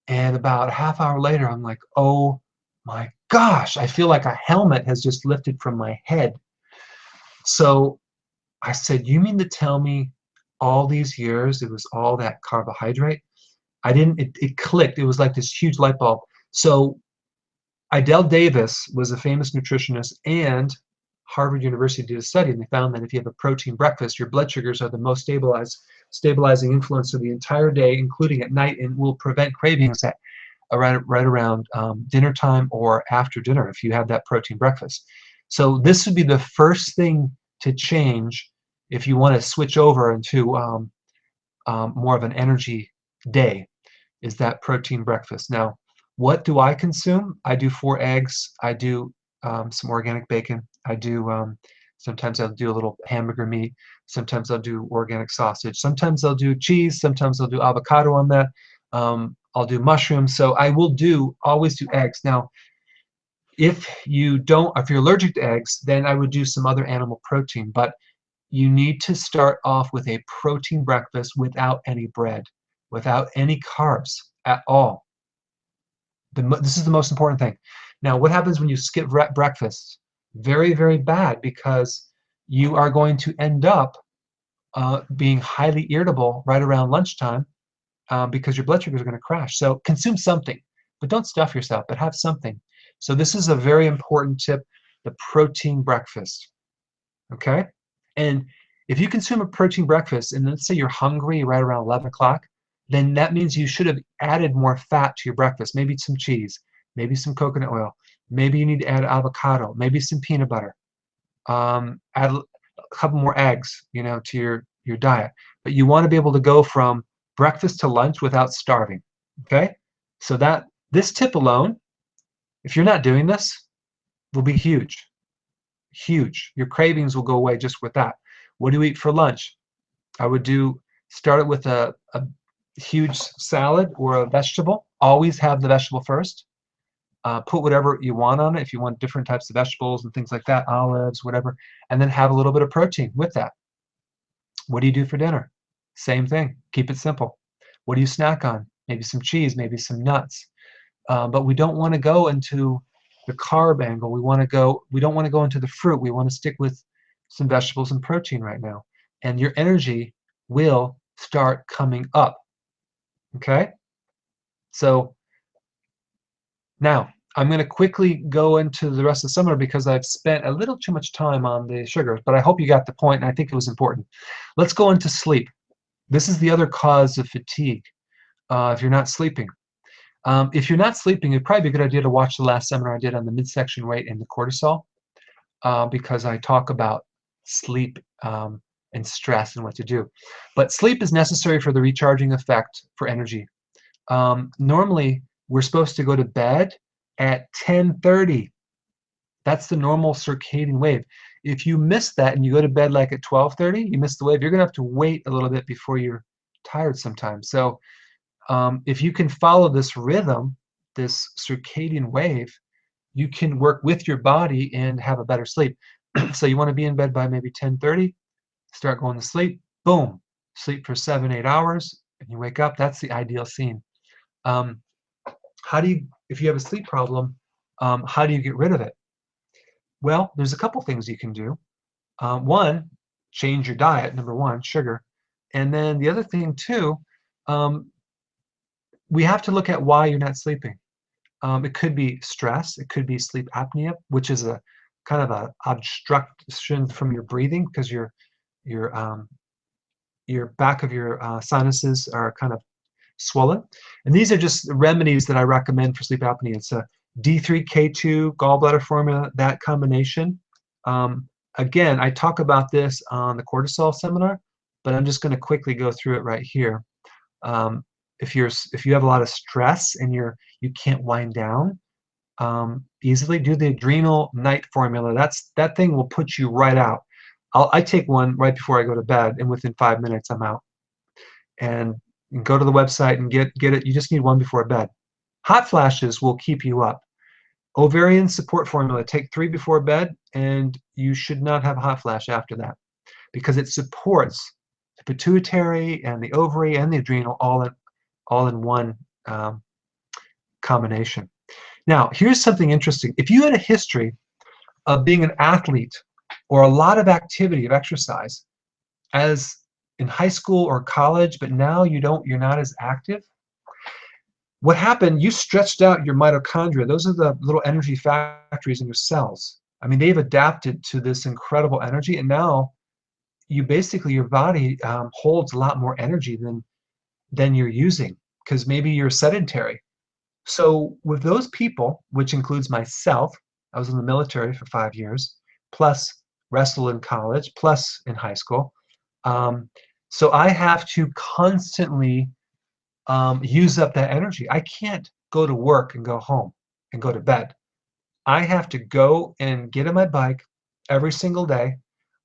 and about a half hour later, I'm like, oh my gosh, I feel like a helmet has just lifted from my head. So I said, you mean to tell me all these years it was all that carbohydrate? It clicked. It was like this huge light bulb. So Idell Davis was a famous nutritionist, and Harvard University did a study, and they found that if you have a protein breakfast, your blood sugars are the most stabilizing influence of the entire day, including at night, and will prevent cravings at right around dinner time or after dinner if you have that protein breakfast. So this would be the first thing to change if you want to switch over into more of an energy day, is that protein breakfast. Now, what do I consume? I do 4 eggs. I do some organic bacon. I do sometimes I'll do a little hamburger meat. Sometimes I'll do organic sausage. Sometimes I'll do cheese. Sometimes I'll do avocado on that. I'll do mushrooms. So I will always do eggs. Now, if you're allergic to eggs, then I would do some other animal protein. But you need to start off with a protein breakfast without any bread, without any carbs at all. This is the most important thing. Now, what happens when you skip breakfast? Very, very bad, because you are going to end up being highly irritable right around lunchtime because your blood sugars are going to crash. So consume something, but don't stuff yourself, but have something. So this is a very important tip, the protein breakfast. Okay? And if you consume a protein breakfast, and let's say you're hungry right around 11 o'clock, then that means you should have added more fat to your breakfast. Maybe some cheese, maybe some coconut oil, maybe you need to add avocado, maybe some peanut butter. Add a couple more eggs, to your diet. But you want to be able to go from breakfast to lunch without starving. Okay? So this tip alone, if you're not doing this, will be huge. Huge. Your cravings will go away just with that. What do you eat for lunch? I would start it with a huge salad or a vegetable. Always have the vegetable first. Put whatever you want on it. If you want different types of vegetables and things like that, olives, whatever, and then have a little bit of protein with that. What do you do for dinner? Same thing. Keep it simple. What do you snack on? Maybe some cheese, maybe some nuts. But we don't want to go into the carb angle. We don't want to go into the fruit. We want to stick with some vegetables and protein right now. And your energy will start coming up. Okay? So now I'm going to quickly go into the rest of the seminar because I've spent a little too much time on the sugars, but I hope you got the point, and I think it was important. Let's go into sleep. This is the other cause of fatigue if you're not sleeping. If you're not sleeping, it'd probably be a good idea to watch the last seminar I did on the midsection weight and the cortisol, because I talk about sleep and stress and what to do. But sleep is necessary for the recharging effect for energy. Normally, we're supposed to go to bed at 10:30. That's the normal circadian wave. If you miss that and you go to bed like at 12:30, you miss the wave. You're going to have to wait a little bit before you're tired sometimes. So if you can follow this rhythm, this circadian wave, you can work with your body and have a better sleep. So you want to be in bed by maybe 10:30, start going to sleep, boom, sleep for 7, 8 hours, and you wake up. That's the ideal scene. If you have a sleep problem, how do you get rid of it? Well, there's a couple things you can do. One, change your diet, number one, sugar. And then the other thing too, we have to look at why you're not sleeping. It could be stress, it could be sleep apnea, which is a kind of a obstruction from your breathing because your back of your sinuses are kind of swollen. And these are just remedies that I recommend for sleep apnea. It's a D3K2 gallbladder formula, that combination. Again, I talk about this on the cortisol seminar, but I'm just going to quickly go through it right here. If you have a lot of stress and you can't wind down easily, do the adrenal night formula. That thing will put you right out. I take one right before I go to bed, and within 5 minutes I'm out. And go to the website and get it. You just need one before bed. Hot flashes will keep you up. Ovarian support formula, take 3 before bed, and you should not have a hot flash after that, because it supports the pituitary and the ovary and the adrenal all in one combination. Now, here's something interesting. If you had a history of being an athlete or a lot of activity of exercise as in high school or college, but now you're not as active, what happened, you stretched out your mitochondria. Those are the little energy factories in your cells. I mean, they've adapted to this incredible energy, and now your body holds a lot more energy than you're using, because maybe you're sedentary. So with those people, which includes myself, I was in the military for 5 years, plus wrestled in college, plus in high school. So I have to constantly use up that energy. I can't go to work and go home and go to bed. I have to go and get on my bike every single day,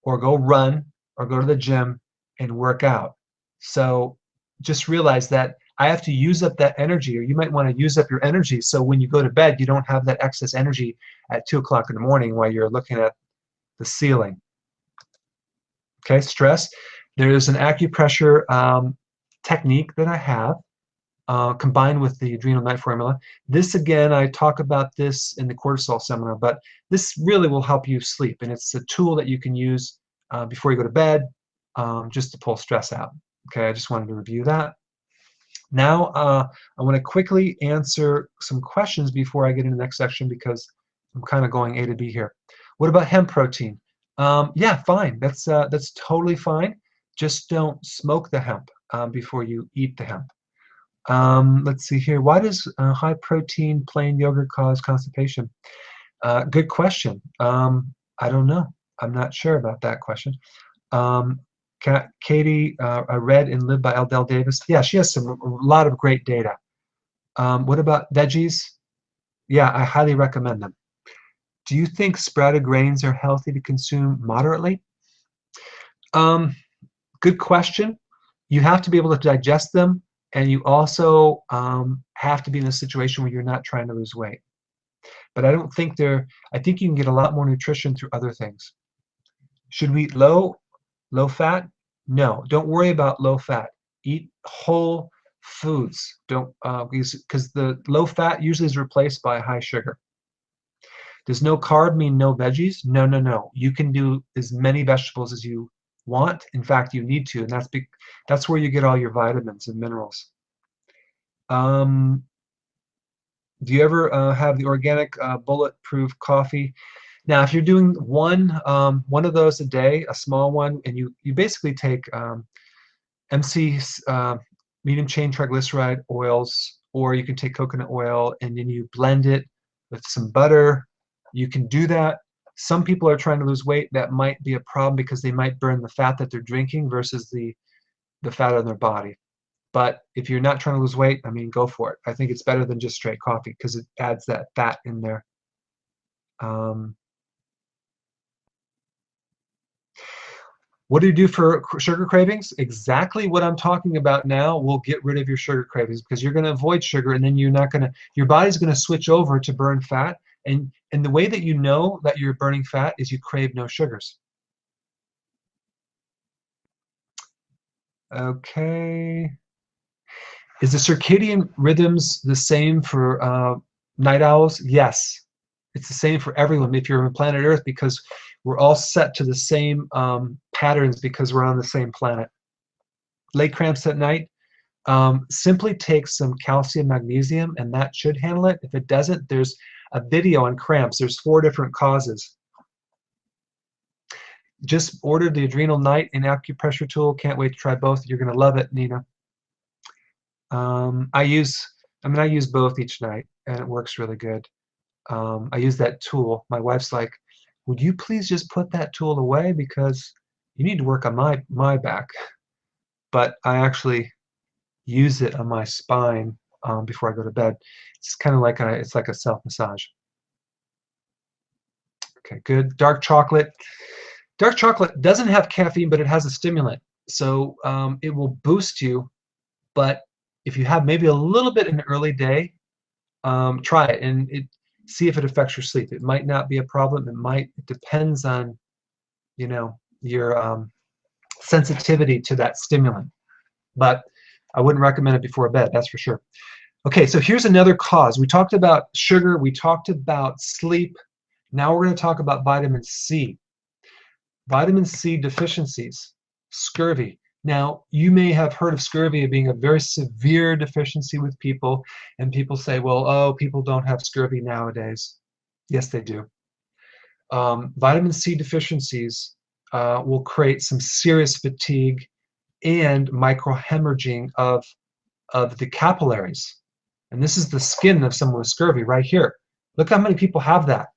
or go run, or go to the gym and work out. So just realize that I have to use up that energy, or you might want to use up your energy so when you go to bed, you don't have that excess energy at 2 o'clock in the morning while you're looking at the ceiling. Okay, stress. There's an acupressure technique that I have combined with the adrenal night formula. This, again, I talk about this in the cortisol seminar, but this really will help you sleep, and it's a tool that you can use before you go to bed, just to pull stress out. Okay, I just wanted to review that. Now, I want to quickly answer some questions before I get into the next section, because I'm kind of going A to B here. What about hemp protein? Yeah, fine. That's totally fine. Just don't smoke the hemp before you eat the hemp. Let's see here. Why does high protein plain yogurt cause constipation? Good question. I don't know. I'm not sure about that question. Katie, I read and live by L. Davis. Yeah, she has a lot of great data. What about veggies? Yeah, I highly recommend them. Do you think sprouted grains are healthy to consume moderately? Good question. You have to be able to digest them, and you also have to be in a situation where you're not trying to lose weight. But I don't think I think you can get a lot more nutrition through other things. Should we eat low fat? No, don't worry about low fat. Eat whole foods. Don't because the low fat usually is replaced by high sugar. Does no carb mean no veggies? No, no, no. You can do as many vegetables as you want. In fact, you need to, and that's where you get all your vitamins and minerals. Do you ever have the organic bulletproof coffee? Now, if you're doing one of those a day, a small one, and you basically take MC medium chain triglyceride oils or you can take coconut oil and then you blend it with some butter. You can do that. Some people are trying to lose weight. That might be a problem because they might burn the fat that they're drinking versus the fat on their body. But if you're not trying to lose weight, I mean, go for it. I think it's better than just straight coffee because it adds that fat in there. What do you do for sugar cravings? Exactly what I'm talking about now will get rid of your sugar cravings because you're going to avoid sugar, and then your body's going to switch over to burn fat. And the way that you know that you're burning fat is you crave no sugars. Okay. Is the circadian rhythms the same for night owls? Yes. It's the same for everyone if you're on planet Earth because we're all set to the same patterns because we're on the same planet. Late cramps at night, simply take some calcium, magnesium, and that should handle it. If it doesn't, there's a video on cramps. There's 4 different causes. Just ordered the Adrenal Night and acupressure tool. Can't wait to try both. You're going to love it, Nina. I use both each night, and it works really good. I use that tool. My wife's like, would you please just put that tool away because you need to work on my back. But I actually use it on my spine before I go to bed. It's kind of like it's like a self-massage. Okay, good. Dark chocolate. Dark chocolate doesn't have caffeine, but it has a stimulant. So it will boost you. But if you have maybe a little bit in the early day, try it and see if it affects your sleep. It might not be a problem. It depends on, your sensitivity to that stimulant. But I wouldn't recommend it before bed, that's for sure. Okay, so here's another cause. We talked about sugar. We talked about sleep. Now we're going to talk about vitamin C. Vitamin C deficiencies, scurvy. Now, you may have heard of scurvy being a very severe deficiency with people, and people say, well, oh, people don't have scurvy nowadays. Yes, they do. Vitamin C deficiencies will create some serious fatigue and microhemorrhaging of the capillaries. And this is the skin of someone with scurvy right here. Look how many people have that.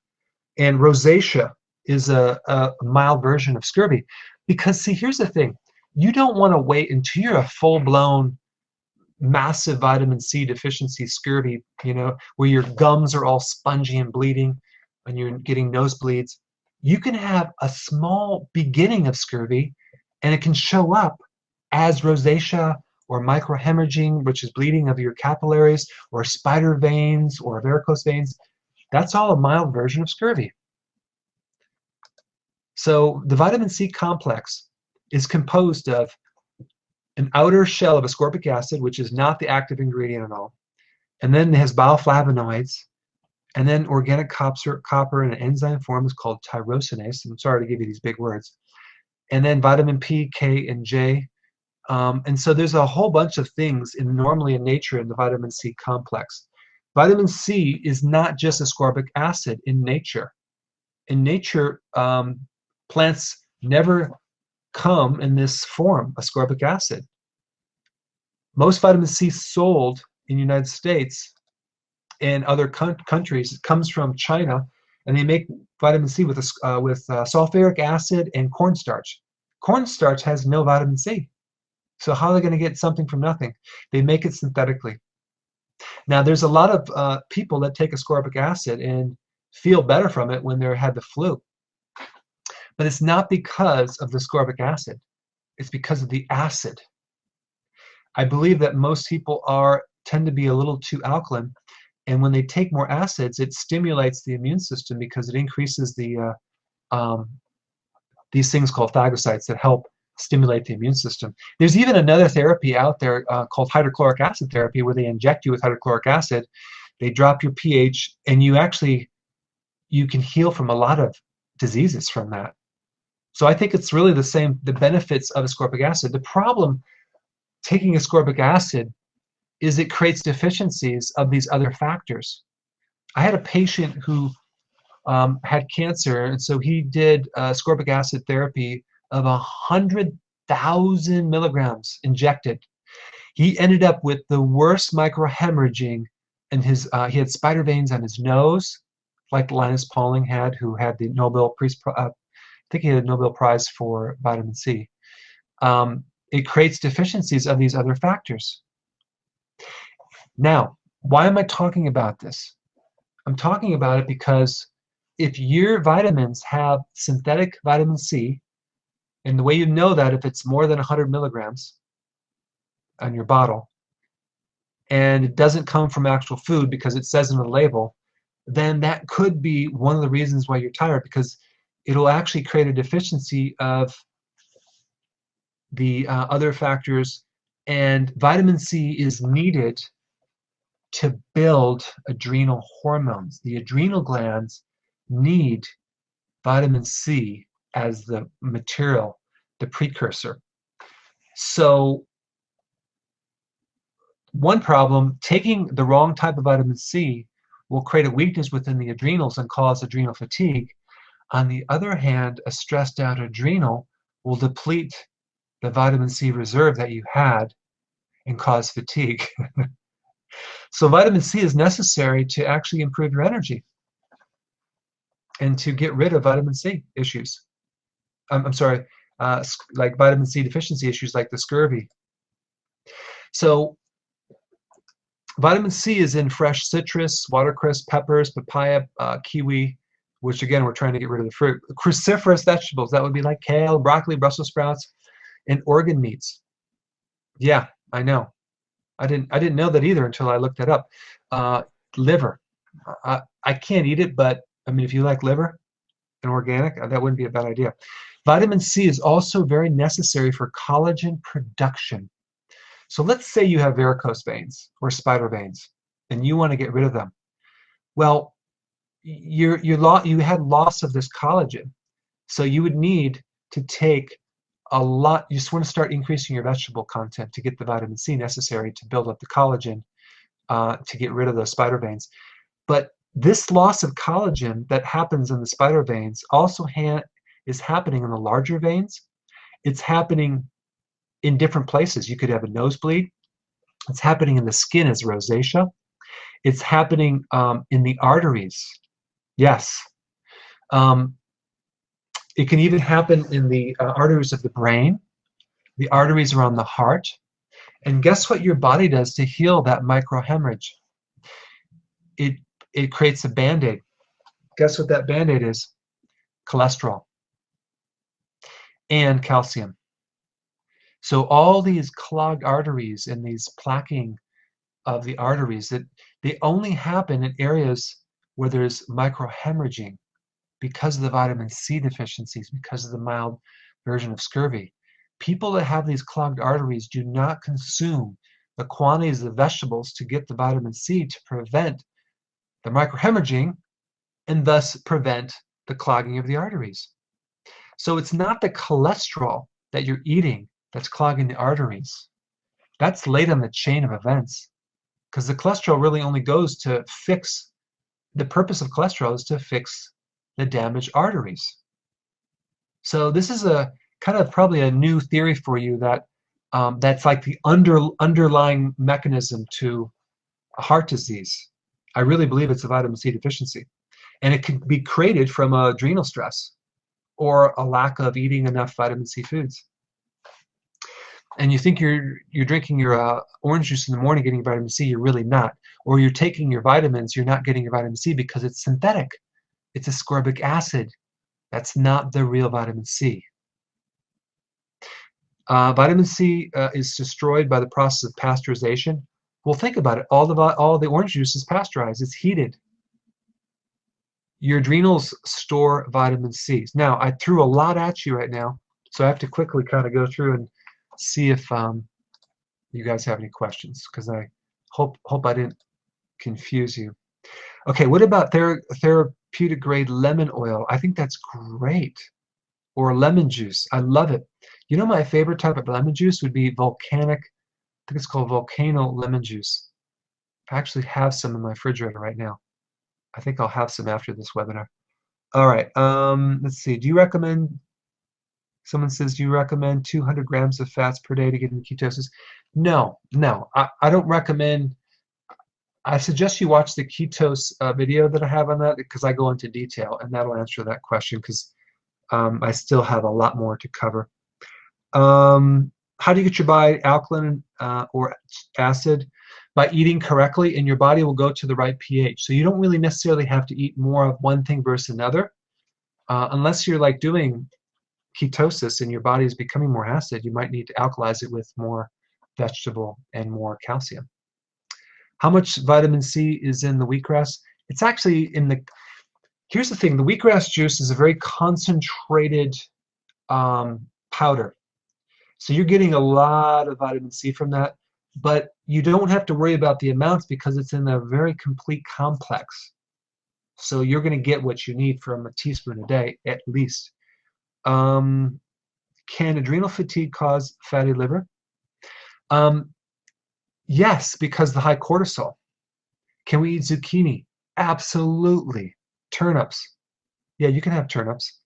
And rosacea is a mild version of scurvy. Because, see, here's the thing. You don't want to wait until you're a full-blown massive vitamin C deficiency scurvy, where your gums are all spongy and bleeding and you're getting nosebleeds. You can have a small beginning of scurvy and it can show up as rosacea or microhemorrhaging, which is bleeding of your capillaries, or spider veins or varicose veins. That's all a mild version of scurvy. So the vitamin C complex is composed of an outer shell of ascorbic acid, which is not the active ingredient at all, and then it has bioflavonoids, and then organic copper in an enzyme form is called tyrosinase. I'm sorry to give you these big words. And then vitamin P, K, and J. And so there's a whole bunch of things normally in nature in the vitamin C complex. Vitamin C is not just ascorbic acid in nature. In nature, plants never come in this form, ascorbic acid. Most vitamin C sold in the United States and other countries comes from China, and they make vitamin C with sulfuric acid and cornstarch. Cornstarch has no vitamin C. So how are they going to get something from nothing? They make it synthetically. Now, there's a lot of people that take ascorbic acid and feel better from it when they had the flu. But it's not because of the ascorbic acid. It's because of the acid. I believe that most people tend to be a little too alkaline, and when they take more acids, it stimulates the immune system because it increases these things called phagocytes that help stimulate the immune system. There's even another therapy out there called hydrochloric acid therapy, where they inject you with hydrochloric acid. They drop your pH, and you can heal from a lot of diseases from that. So I think it's really the benefits of ascorbic acid. The problem taking ascorbic acid is it creates deficiencies of these other factors. I had a patient who had cancer, and so he did ascorbic acid therapy of 100,000 milligrams injected. He ended up with the worst microhemorrhaging, and he had spider veins on his nose, like Linus Pauling had, who had the I think he had a Nobel Prize for vitamin C. It creates deficiencies of these other factors. Now, why am I talking about this? I'm talking about it because if your vitamins have synthetic vitamin C, and the way you know that if it's more than 100 milligrams on your bottle, and it doesn't come from actual food because it says in the label, then that could be one of the reasons why you're tired, because it'll actually create a deficiency of the other factors, and vitamin C is needed to build adrenal hormones. The adrenal glands need vitamin C as the material, the precursor. So one problem, taking the wrong type of vitamin C will create a weakness within the adrenals and cause adrenal fatigue. On the other hand, a stressed out adrenal will deplete the vitamin C reserve that you had and cause fatigue. So vitamin C is necessary to actually improve your energy and to get rid of vitamin C issues. I'm sorry, like vitamin C deficiency issues like the scurvy. So vitamin C is in fresh citrus, watercress, peppers, papaya, kiwi, which again, we're trying to get rid of the fruit. Cruciferous vegetables, that would be like kale, broccoli, Brussels sprouts, and organ meats. Yeah, I know. I didn't know that either until I looked that up. Liver. I can't eat it, but I mean, if you like liver and organic, that wouldn't be a bad idea. Vitamin C is also very necessary for collagen production. So let's say you have varicose veins or spider veins, and you want to get rid of them. Well, you had loss of this collagen, so you would need to take a lot. You just want to start increasing your vegetable content to get the vitamin C necessary to build up the collagen to get rid of those spider veins. But this loss of collagen that happens in the spider veins also is happening in the larger veins. It's happening in different places. You could have a nosebleed. It's happening in the skin as rosacea. It's happening in the arteries. Yes. It can even happen in the arteries of the brain, the arteries around the heart. And guess what your body does to heal that microhemorrhage? It creates a Band-Aid. Guess what that Band-Aid is? Cholesterol and calcium. So all these clogged arteries and these plaquing of the arteries, that they only happen in areas where there's microhemorrhaging because of the vitamin C deficiencies, because of the mild version of scurvy. People that have these clogged arteries do not consume the quantities of vegetables to get the vitamin C to prevent the microhemorrhaging and thus prevent the clogging of the arteries. So it's not the cholesterol that you're eating that's clogging the arteries. That's late on the chain of events, because the cholesterol really only goes to fix, the purpose of cholesterol is to fix the damaged arteries. So this is a kind of probably a new theory for you that that's like the underlying mechanism to heart disease. I really believe it's a vitamin C deficiency, and it can be created from adrenal stress or a lack of eating enough vitamin C foods. And you think you're drinking your orange juice in the morning getting vitamin C, you're really not. Or you're taking your vitamins, you're not getting your vitamin C because it's synthetic. It's ascorbic acid. That's not the real vitamin C. Vitamin C is destroyed by the process of pasteurization. Well, think about it. All the orange juice is pasteurized. It's heated. Your adrenals store vitamin C. Now, I threw a lot at you right now, so I have to quickly kind of go through and see if you guys have any questions, because I hope I didn't confuse you. Okay, what about therapeutic grade lemon oil? I think that's great. Or lemon juice. I love it. You know, my favorite type of lemon juice would be volcanic. I think it's called volcano lemon juice. I actually have some in my refrigerator right now. I think I'll have some after this webinar. All right. Let's see. Do you recommend? Someone says, do you recommend 200 grams of fats per day to get into ketosis? No, no, I don't recommend. I suggest you watch the ketose video that I have on that because I go into detail, and that'll answer that question because I still have a lot more to cover. How do you get your body alkaline or acid? By eating correctly, and your body will go to the right pH. So you don't really necessarily have to eat more of one thing versus another. Unless you're like doing ketosis and your body is becoming more acid, you might need to alkalize it with more vegetable and more calcium. How much vitamin C is in the wheatgrass? It's actually in the, here's the thing, the wheatgrass juice is a very concentrated powder. So you're getting a lot of vitamin C from that, but you don't have to worry about the amounts because it's in a very complete complex. So you're going to get what you need from a teaspoon a day, at least. Can adrenal fatigue cause fatty liver? Yes, because the high cortisol. Can we eat zucchini? Absolutely. Turnips. Yeah, you can have turnips.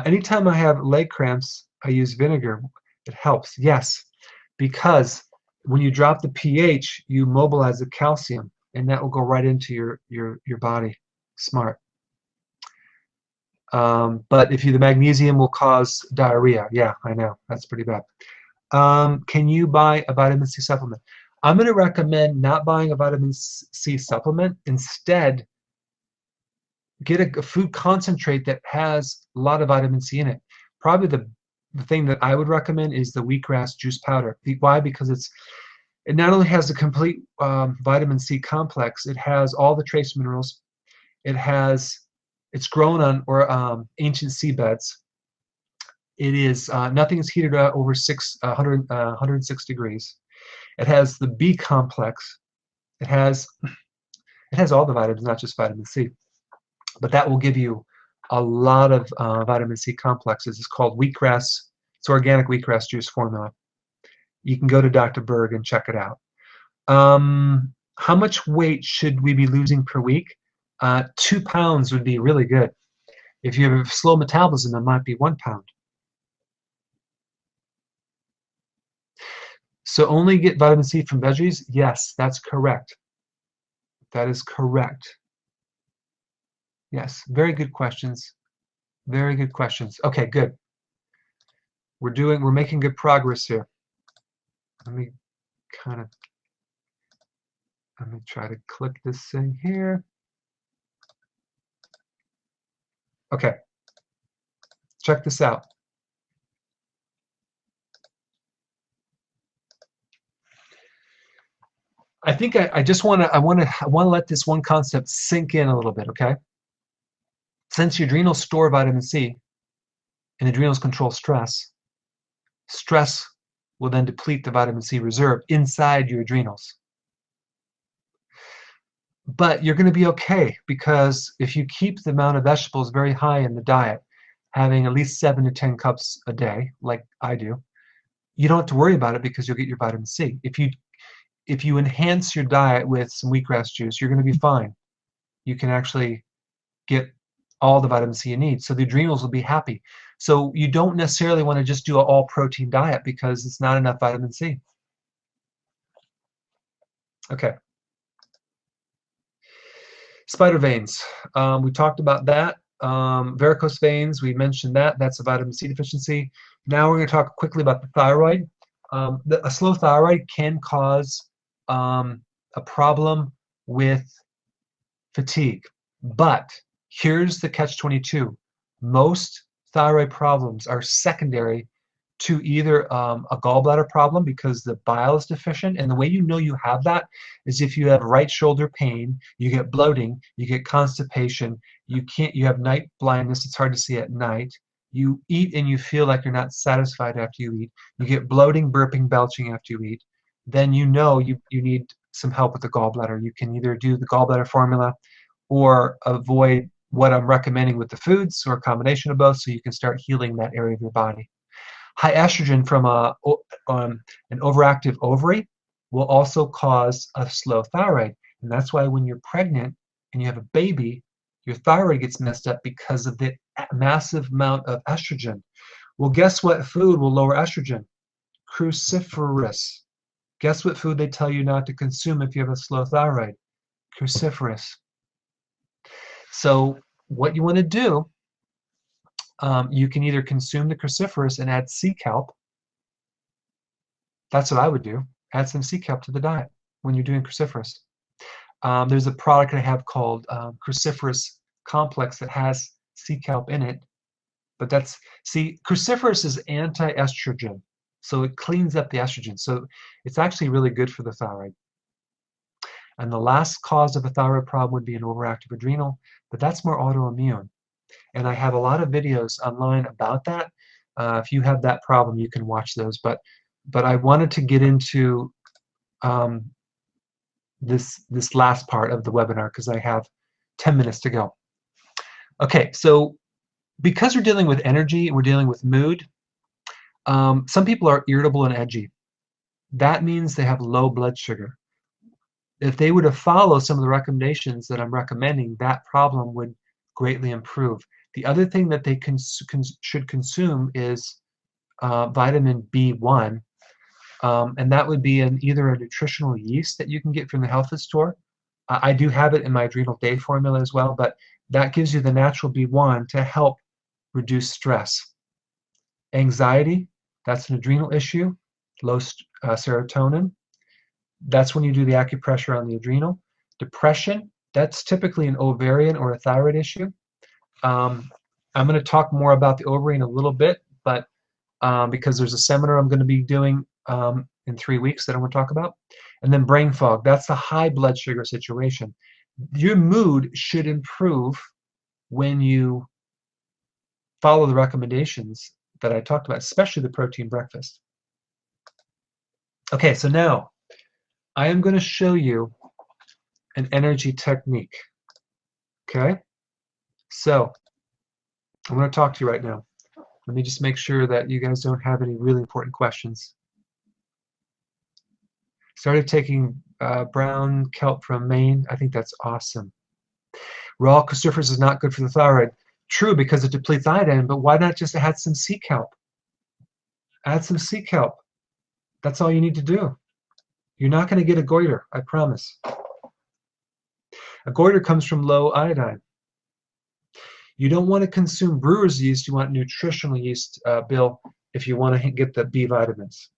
Anytime I have leg cramps, I use vinegar. It helps. Yes, because when you drop the pH, you mobilize the calcium, and that will go right into your body. Smart. But if the magnesium will cause diarrhea. Yeah, I know. That's pretty bad. Can you buy a vitamin C supplement? I'm going to recommend not buying a vitamin C supplement. Instead, get a food concentrate that has a lot of vitamin C in it. Probably the thing that I would recommend is the wheatgrass juice powder. Why? Because it not only has the complete vitamin C complex, it has all the trace minerals. It's grown on ancient seabeds. It is nothing is heated over 106 degrees. It has the B complex. It has all the vitamins, not just vitamin C. But that will give you a lot of vitamin C complexes. It's called wheatgrass. It's organic wheatgrass juice formula. You can go to Dr. Berg and check it out. How much weight should we be losing per week? 2 pounds would be really good. If you have a slow metabolism, it might be 1 pound. So only get vitamin C from veggies? Yes, that's correct. That is correct. Yes, very good questions. Very good questions. Okay, good. We're making good progress here. Let me try to click this thing here. Okay. Check this out. I think I want to let this one concept sink in a little bit, okay? Since your adrenals store vitamin C and adrenals control stress, stress will then deplete the vitamin C reserve inside your adrenals. But you're going to be okay because if you keep the amount of vegetables very high in the diet, having at least 7 to 10 cups a day, like I do, you don't have to worry about it because you'll get your vitamin C. If you enhance your diet with some wheatgrass juice, you're going to be fine. You can actually get all the vitamin C you need. So the adrenals will be happy. So you don't necessarily want to just do an all-protein diet because it's not enough vitamin C. Okay. Spider veins. We talked about that. Varicose veins, we mentioned that. That's a vitamin C deficiency. Now we're going to talk quickly about the thyroid. A slow thyroid can cause a problem with fatigue. But here's the catch-22. Most thyroid problems are secondary to either a gallbladder problem because the bile is deficient, and the way you know you have that is if you have right shoulder pain, you get bloating, you get constipation, you have night blindness, it's hard to see at night, you eat and you feel like you're not satisfied after you eat, you get bloating, burping, belching after you eat, then you know you need some help with the gallbladder. You can either do the gallbladder formula or avoid what I'm recommending with the foods or a combination of both so you can start healing that area of your body. High estrogen from an overactive ovary will also cause a slow thyroid. And that's why when you're pregnant and you have a baby, your thyroid gets messed up because of the massive amount of estrogen. Well, guess what food will lower estrogen? Cruciferous. Guess what food they tell you not to consume if you have a slow thyroid? Cruciferous. So what you want to do, you can either consume the cruciferous and add sea kelp. That's what I would do. Add some sea kelp to the diet when you're doing cruciferous. There's a product I have called cruciferous complex that has sea kelp in it. But cruciferous is anti-estrogen. So it cleans up the estrogen. So it's actually really good for the thyroid. And the last cause of a thyroid problem would be an overactive adrenal, but that's more autoimmune. And I have a lot of videos online about that. If you have that problem, you can watch those. But I wanted to get into this last part of the webinar because I have 10 minutes to go. Okay, so because we're dealing with energy, we're dealing with mood, some people are irritable and edgy. That means they have low blood sugar. If they were to follow some of the recommendations that I'm recommending, that problem would greatly improve. The other thing that they should consume is vitamin B1, and that would be either a nutritional yeast that you can get from the health food store. I do have it in my Adrenal Day formula as well, but that gives you the natural B1 to help reduce stress. Anxiety, that's an adrenal issue. Low serotonin, that's when you do the acupressure on the adrenal. Depression, that's typically an ovarian or a thyroid issue. I'm going to talk more about the ovary in a little bit, but because there's a seminar I'm going to be doing in 3 weeks that I want to talk about. And then brain fog, that's a high blood sugar situation. Your mood should improve when you follow the recommendations that I talked about, especially the protein breakfast. Okay, so now I am going to show you an energy technique. Okay, so I'm going to talk to you right now. Let me just make sure that you guys don't have any really important questions. Started taking brown kelp from Maine. I think that's awesome. Raw cruciferous is not good for the thyroid. True, because it depletes iodine, but why not just add some sea kelp? Add some sea kelp. That's all you need to do. You're not going to get a goiter, I promise. A goiter comes from low iodine. You don't want to consume brewer's yeast. You want nutritional yeast, Bill, if you want to get the B vitamins.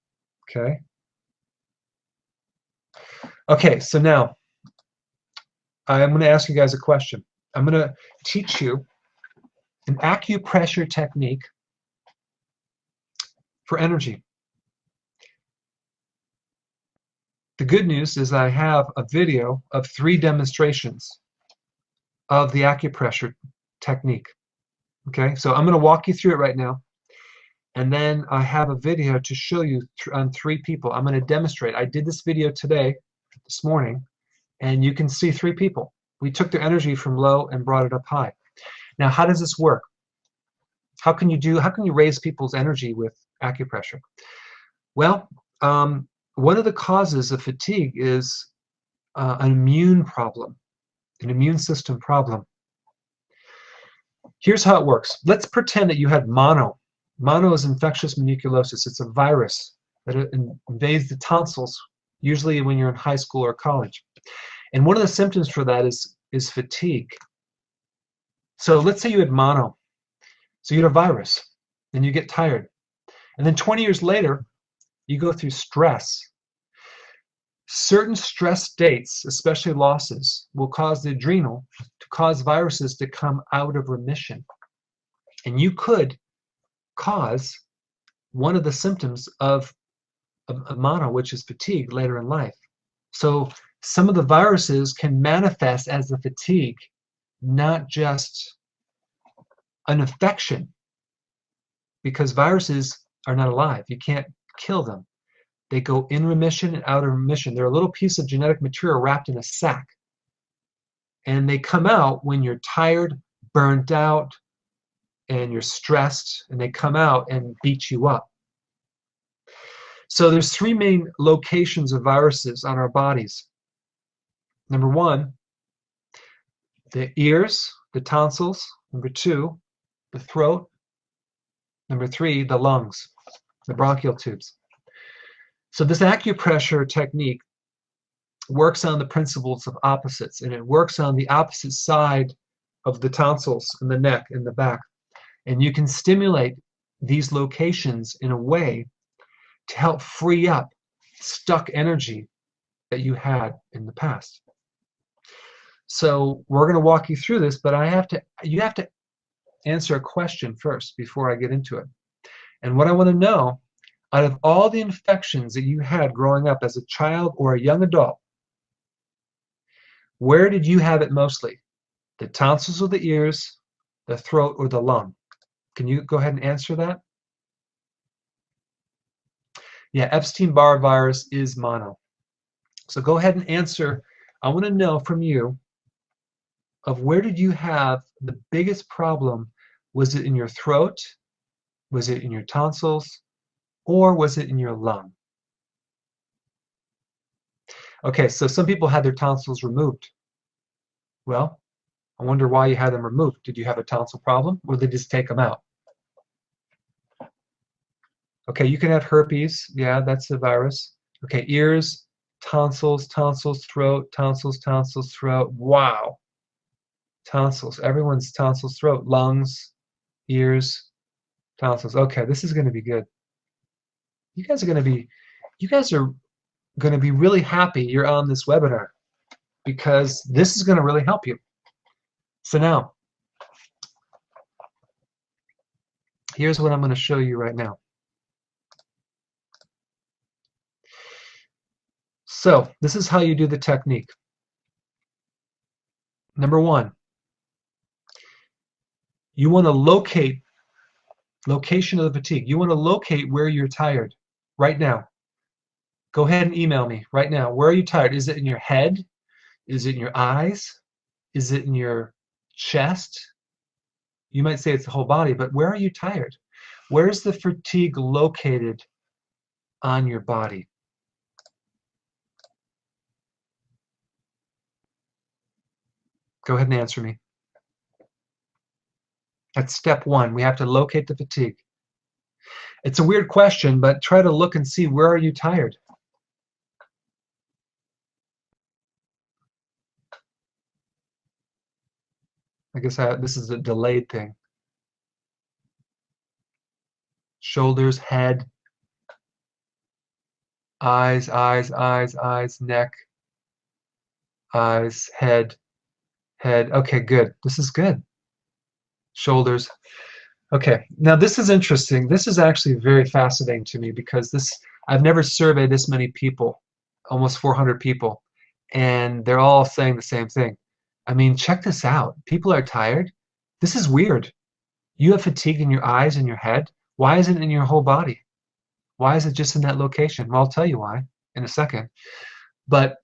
Okay? Okay, so now I'm going to ask you guys a question. I'm going to teach you an acupressure technique for energy. The good news is I have a video of 3 demonstrations of the acupressure technique. Okay, so I'm going to walk you through it right now, and then I have a video to show you on 3 people. I'm going to demonstrate. I did this video this morning, and you can see 3 people. We took their energy from low and brought it up high. Now, how does this work? How can you raise people's energy with acupressure? Well, one of the causes of fatigue is an immune problem, an immune system problem. Here's how it works. Let's pretend that you had mono. Mono is infectious mononucleosis. It's a virus that invades the tonsils, usually when you're in high school or college. And one of the symptoms for that is fatigue. So let's say you had mono. So you had a virus, and you get tired. And then 20 years later, you go through stress. Certain stress states, especially losses, will cause the adrenal to cause viruses to come out of remission. And you could cause one of the symptoms of mono, which is fatigue, later in life. So some of the viruses can manifest as a fatigue, not just an infection, because viruses are not alive. You can't kill them. They go in remission and out of remission. They're a little piece of genetic material wrapped in a sack. And they come out when you're tired, burnt out, and you're stressed, and they come out and beat you up. So there's 3 main locations of viruses on our bodies. Number 1, the ears, the tonsils. Number 2, the throat. Number 3, the lungs, the bronchial tubes. So this acupressure technique works on the principles of opposites, and it works on the opposite side of the tonsils and the neck and the back. And you can stimulate these locations in a way to help free up stuck energy that you had in the past. So we're going to walk you through this, but you have to answer a question first before I get into it. And what I want to know, out of all the infections that you had growing up as a child or a young adult, where did you have it mostly? The tonsils or the ears, the throat, or the lung? Can you go ahead and answer that? Yeah, Epstein-Barr virus is mono. So go ahead and answer. I want to know from you of where did you have the biggest problem? Was it in your throat? Was it in your tonsils? Or was it in your lung? Okay, so some people had their tonsils removed. Well, I wonder why you had them removed. Did you have a tonsil problem, or did they just take them out? Okay, you can have herpes. Yeah, that's a virus. Okay, ears, tonsils, throat, tonsils, throat. Wow. Tonsils. Everyone's tonsils, throat, lungs, ears, tonsils. Okay, this is going to be good. You guys are going to be really happy you're on this webinar, because this is going to really help you. So now, here's what I'm going to show you right now. So this is how you do the technique. Number one, you want to location of the fatigue. You want to locate where you're tired right now. Go ahead and email me right now. Where are you tired? Is it in your head? Is it in your eyes? Is it in your chest? You might say it's the whole body, but where are you tired? Where's the fatigue located on your body? Go ahead and answer me. That's step one. We have to locate the fatigue. It's a weird question, but try to look and see, where are you tired? I guess this is a delayed thing. Shoulders, head, eyes, neck, eyes, head. Okay, good. This is good. Shoulders. Okay, now this is interesting. This is actually very fascinating to me, because I've never surveyed this many people, almost 400 people, and they're all saying the same thing. I mean, check this out. People are tired. This is weird. You have fatigue in your eyes and your head. Why isn't it in your whole body? Why is it just in that location? Well, I'll tell you why in a second. But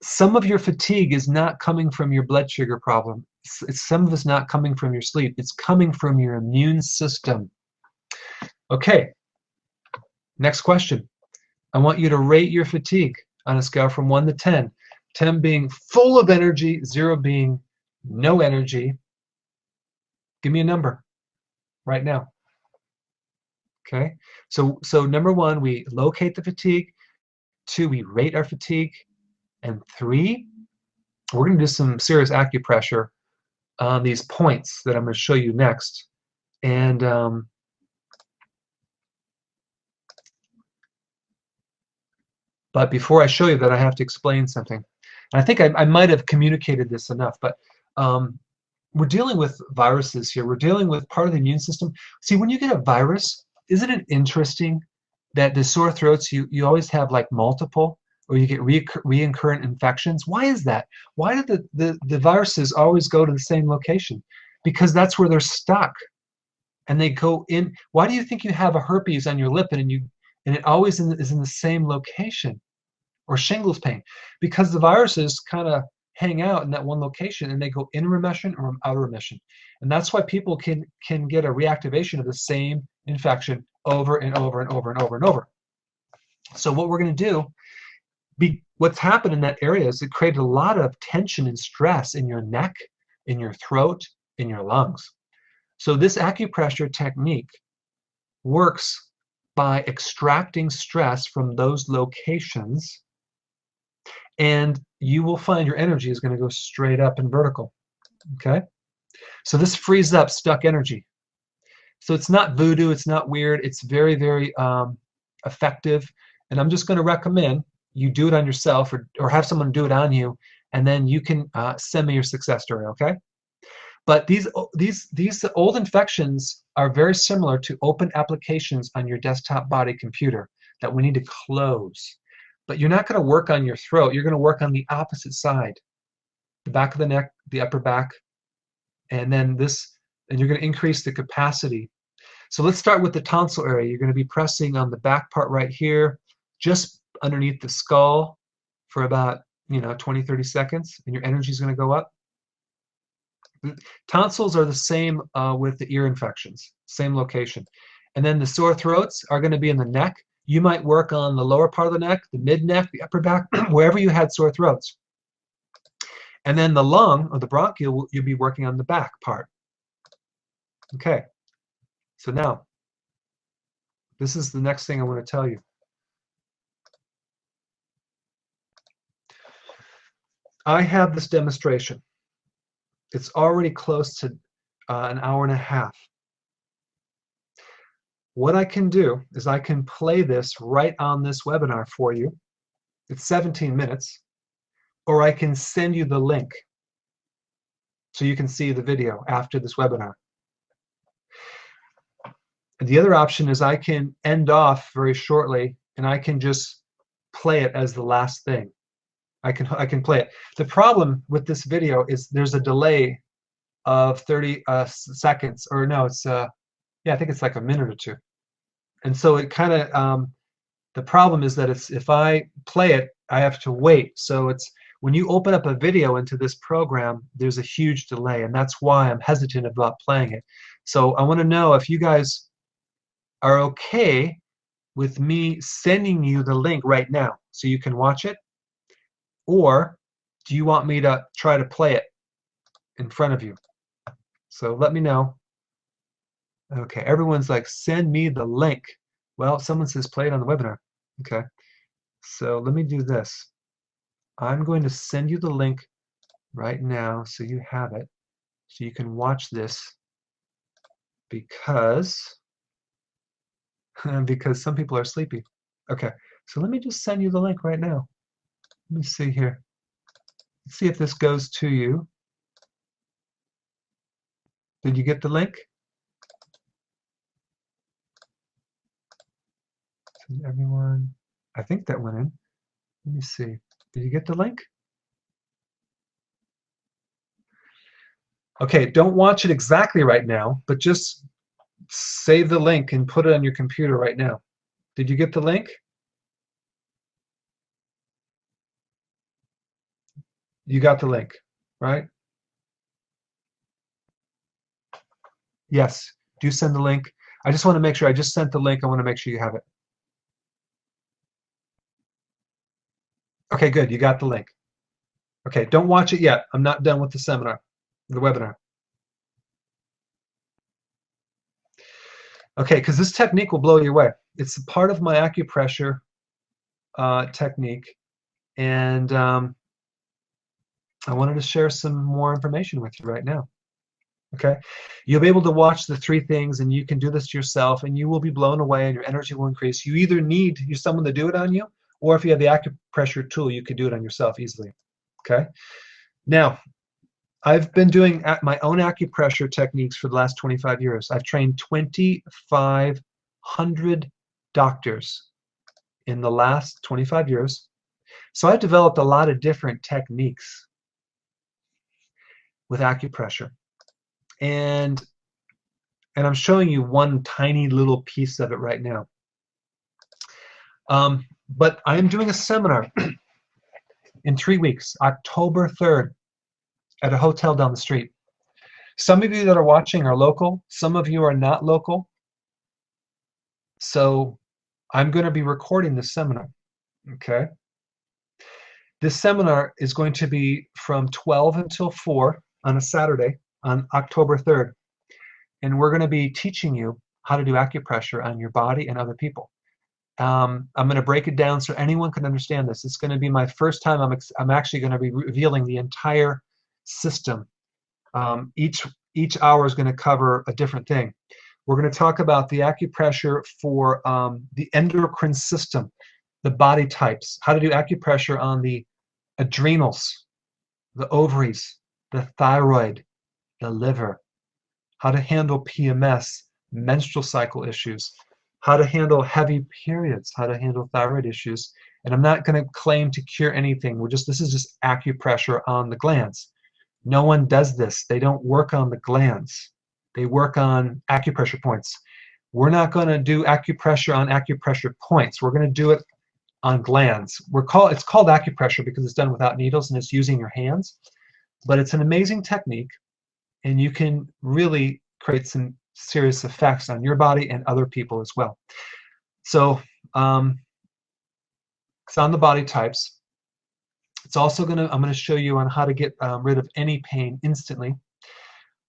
some of your fatigue is not coming from your blood sugar problem. Some of it's not coming from your sleep. It's coming from your immune system. Okay, next question. I want you to rate your fatigue on a scale from 1 to 10. 10 being full of energy, 0 being no energy. Give me a number right now. Okay, so number 1, we locate the fatigue. 2, we rate our fatigue. And 3, we're going to do some serious acupressure on these points that I'm going to show you next. And but before I show you that, I have to explain something. And I think I might have communicated this enough, but we're dealing with viruses here. We're dealing with part of the immune system. See, when you get a virus, isn't it interesting that the sore throats, you always have like multiple, or you get recurrent infections? Why is that? Why do the viruses always go to the same location? Because that's where they're stuck, and they go in. Why do you think you have a herpes on your lip and it always is in the same location? Or shingles pain? Because the viruses kind of hang out in that one location, and they go in remission or out of remission. And that's why people can get a reactivation of the same infection over and over and over and over and over. So what we're going to do, what's happened in that area is it created a lot of tension and stress in your neck, in your throat, in your lungs. So this acupressure technique works by extracting stress from those locations, and you will find your energy is going to go straight up and vertical. Okay? So this frees up stuck energy. So it's not voodoo, it's not weird, it's very, very effective. And I'm just going to recommend you do it on yourself, or have someone do it on you, and then you can send me your success story, okay? But these old infections are very similar to open applications on your desktop body computer that we need to close. But you're not going to work on your throat, you're going to work on the opposite side, the back of the neck, the upper back, and then this, and you're going to increase the capacity. So let's start with the tonsil area. You're going to be pressing on the back part right here, just underneath the skull for about 20-30 seconds, and your energy is going to go up. Tonsils are the same with the ear infections, same location. And then the sore throats are going to be in the neck. You might work on the lower part of the neck, the mid-neck, the upper back, wherever you had sore throats. And then the lung, or the bronchial, you'll be working on the back part. Okay, so now, this is the next thing I want to tell you. I have this demonstration. It's already close to an hour and a half. What I can do is I can play this right on this webinar for you. It's 17 minutes. Or I can send you the link so you can see the video after this webinar. And the other option is I can end off very shortly, and I can just play it as the last thing. I can play it. The problem with this video is there's a delay of 30 seconds, or no, it's yeah, I think it's like a minute or two. And so it kind of the problem is that if I play it, I have to wait. So it's when you open up a video into this program, there's a huge delay, and that's why I'm hesitant about playing it. So I want to know if you guys are okay with me sending you the link right now so you can watch it, or do you want me to try to play it in front of you? So let me know. Okay, everyone's like, send me the link. Well, someone says play it on the webinar. Okay, so let me do this. I'm going to send you the link right now so you have it, so you can watch this, because because some people are sleepy. Okay, so let me just send you the link right now. Let me see here. Let's see if this goes to you. Did you get the link? Send everyone. I think that went in. Let me see. Did you get the link? Okay, don't watch it exactly right now, but just save the link and put it on your computer right now. Did you get the link? You got the link, right? Yes, do send the link. I just want to make sure I just sent the link. I want to make sure you have it. Okay, good, you got the link. Okay, don't watch it yet. I'm not done with the seminar, the webinar. Okay, because this technique will blow you away. It's a part of my acupressure technique, and I wanted to share some more information with you right now. Okay, you'll be able to watch the 3 things, and you can do this yourself, and you will be blown away, and your energy will increase. You either need someone to do it on you, or if you have the acupressure tool, you can do it on yourself easily. Okay, now I've been doing my own acupressure techniques for the last 25 years. I've trained 2,500 doctors in the last 25 years. So I've developed a lot of different techniques with acupressure. And I'm showing you one tiny little piece of it right now. But I'm doing a seminar in 3 weeks, October 3rd, at a hotel down the street. Some of you that are watching are local. Some of you are not local. So I'm going to be recording this seminar. Okay. This seminar is going to be from 12 until 4 on a Saturday on October 3rd. And we're going to be teaching you how to do acupressure on your body and other people. I'm going to break it down so anyone can understand this. It's going to be my first time I'm actually going to be revealing the entire system. Each hour is going to cover a different thing. We're going to talk about the acupressure for the endocrine system, the body types, how to do acupressure on the adrenals, the ovaries, the thyroid, the liver, how to handle PMS, menstrual cycle issues, how to handle heavy periods, how to handle thyroid issues. And I'm not going to claim to cure anything. This is just acupressure on the glands. No one does this. They don't work on the glands. They work on acupressure points. We're not going to do acupressure on acupressure points. We're going to do it on glands. It's called acupressure because it's done without needles and it's using your hands. But it's an amazing technique, and you can really create some serious effects on your body and other people as well. So it's on the body types. It's also I'm going to show you on how to get rid of any pain instantly.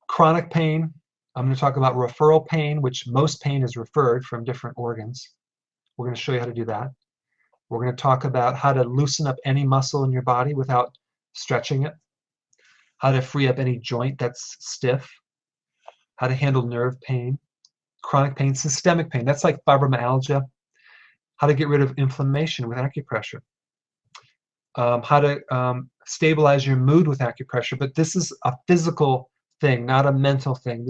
Chronic pain, I'm going to talk about referral pain, which most pain is referred from different organs. We're going to show you how to do that. We're going to talk about how to loosen up any muscle in your body without stretching it, how to free up any joint that's stiff, how to handle nerve pain, chronic pain, systemic pain. That's like fibromyalgia, how to get rid of inflammation with acupressure, how to stabilize your mood with acupressure. But this is a physical thing, not a mental thing.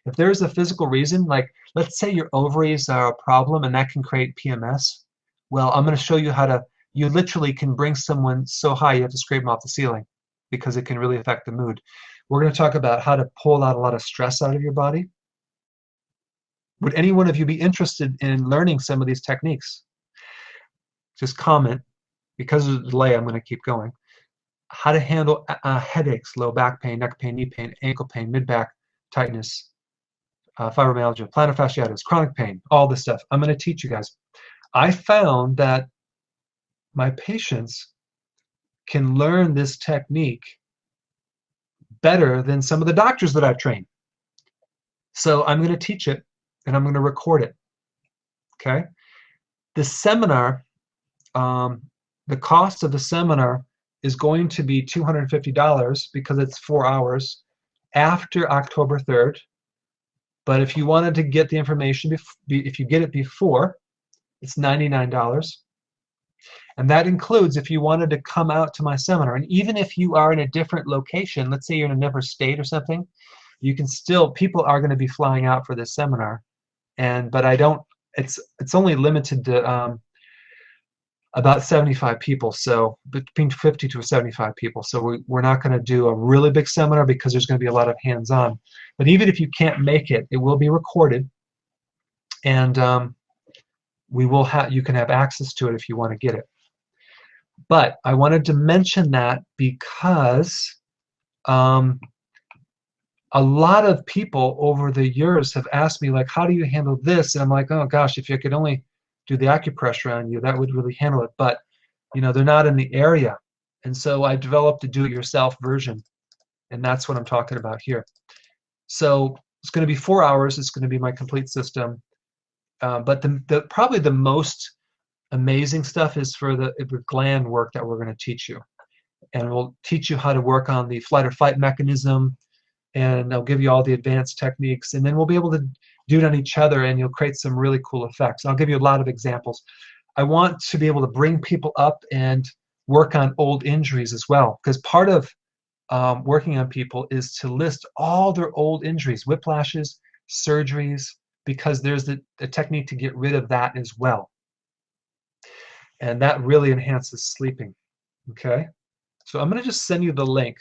If there's a physical reason, like let's say your ovaries are a problem and that can create PMS, well, I'm going to show you you literally can bring someone so high you have to scrape them off the ceiling because it can really affect the mood. We're going to talk about how to pull out a lot of stress out of your body. Would any one of you be interested in learning some of these techniques? Just comment. Because of the delay, I'm going to keep going. How to handle headaches, low back pain, neck pain, knee pain, ankle pain, mid-back tightness, fibromyalgia, plantar fasciitis, chronic pain, all this stuff. I'm going to teach you guys. I found that my patients can learn this technique better than some of the doctors that I've trained. So I'm going to teach it and I'm going to record it. Okay? The seminar, the cost of the seminar is going to be $250 because it's 4 hours after October 3rd. But if you wanted to get the information, if you get it before, it's $99. And that includes if you wanted to come out to my seminar. And even if you are in a different location, let's say you're in a different state or something, you can still, people are going to be flying out for this seminar. But it's only limited to about 75 people, so between 50 to 75 people. So we're not going to do a really big seminar because there's going to be a lot of hands-on. But even if you can't make it, it will be recorded, and you can have access to it if you want to get it. But I wanted to mention that because a lot of people over the years have asked me, like, how do you handle this? And I'm like, oh gosh, if you could only do the acupressure on you, that would really handle it. But they're not in the area, and so I developed a do-it-yourself version, and that's what I'm talking about here. So it's going to be 4 hours. It's going to be my complete system. But probably the most amazing stuff is for the gland work that we're going to teach you, and we'll teach you how to work on the flight or fight mechanism, and I'll give you all the advanced techniques, and then we'll be able to do it on each other, and you'll create some really cool effects. I'll give you a lot of examples. I want to be able to bring people up and work on old injuries as well, because part of working on people is to list all their old injuries, whiplashes, surgeries, because there's a technique to get rid of that as well. And that really enhances sleeping. Okay? So I'm going to just send you the link.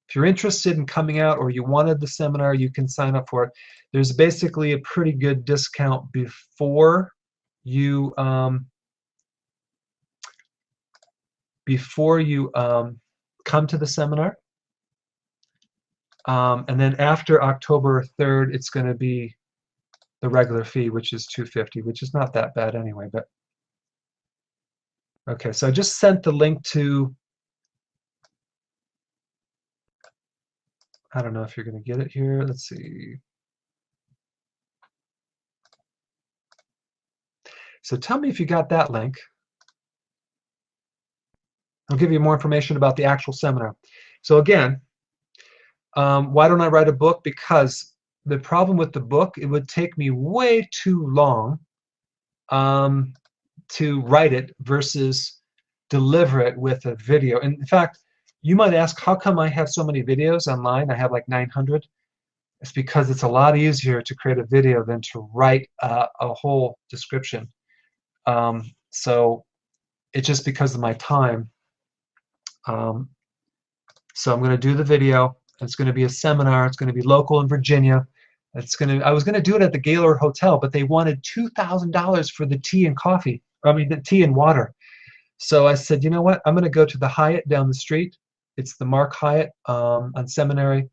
If you're interested in coming out or you wanted the seminar, you can sign up for it. There's basically a pretty good discount before you come to the seminar. And then after October 3rd, it's going to be the regular fee, which is $250, which is not that bad anyway. But okay, so I just sent the link to, I don't know if you're going to get it here. Let's see. So tell me if you got that link. I'll give you more information about the actual seminar. So again, why don't I write a book? Because the problem with the book, it would take me way too long to write it versus deliver it with a video. And in fact, you might ask, how come I have so many videos online? I have like 900. It's because it's a lot easier to create a video than to write a whole description. So it's just because of my time. So I'm going to do the video. It's going to be a seminar. It's going to be local in Virginia. I was going to do it at the Gaylord Hotel, but they wanted $2,000 for the tea and coffee. I mean, the tea and water. So I said, you know what? I'm going to go to the Hyatt down the street. It's the Mark Hyatt on Seminary.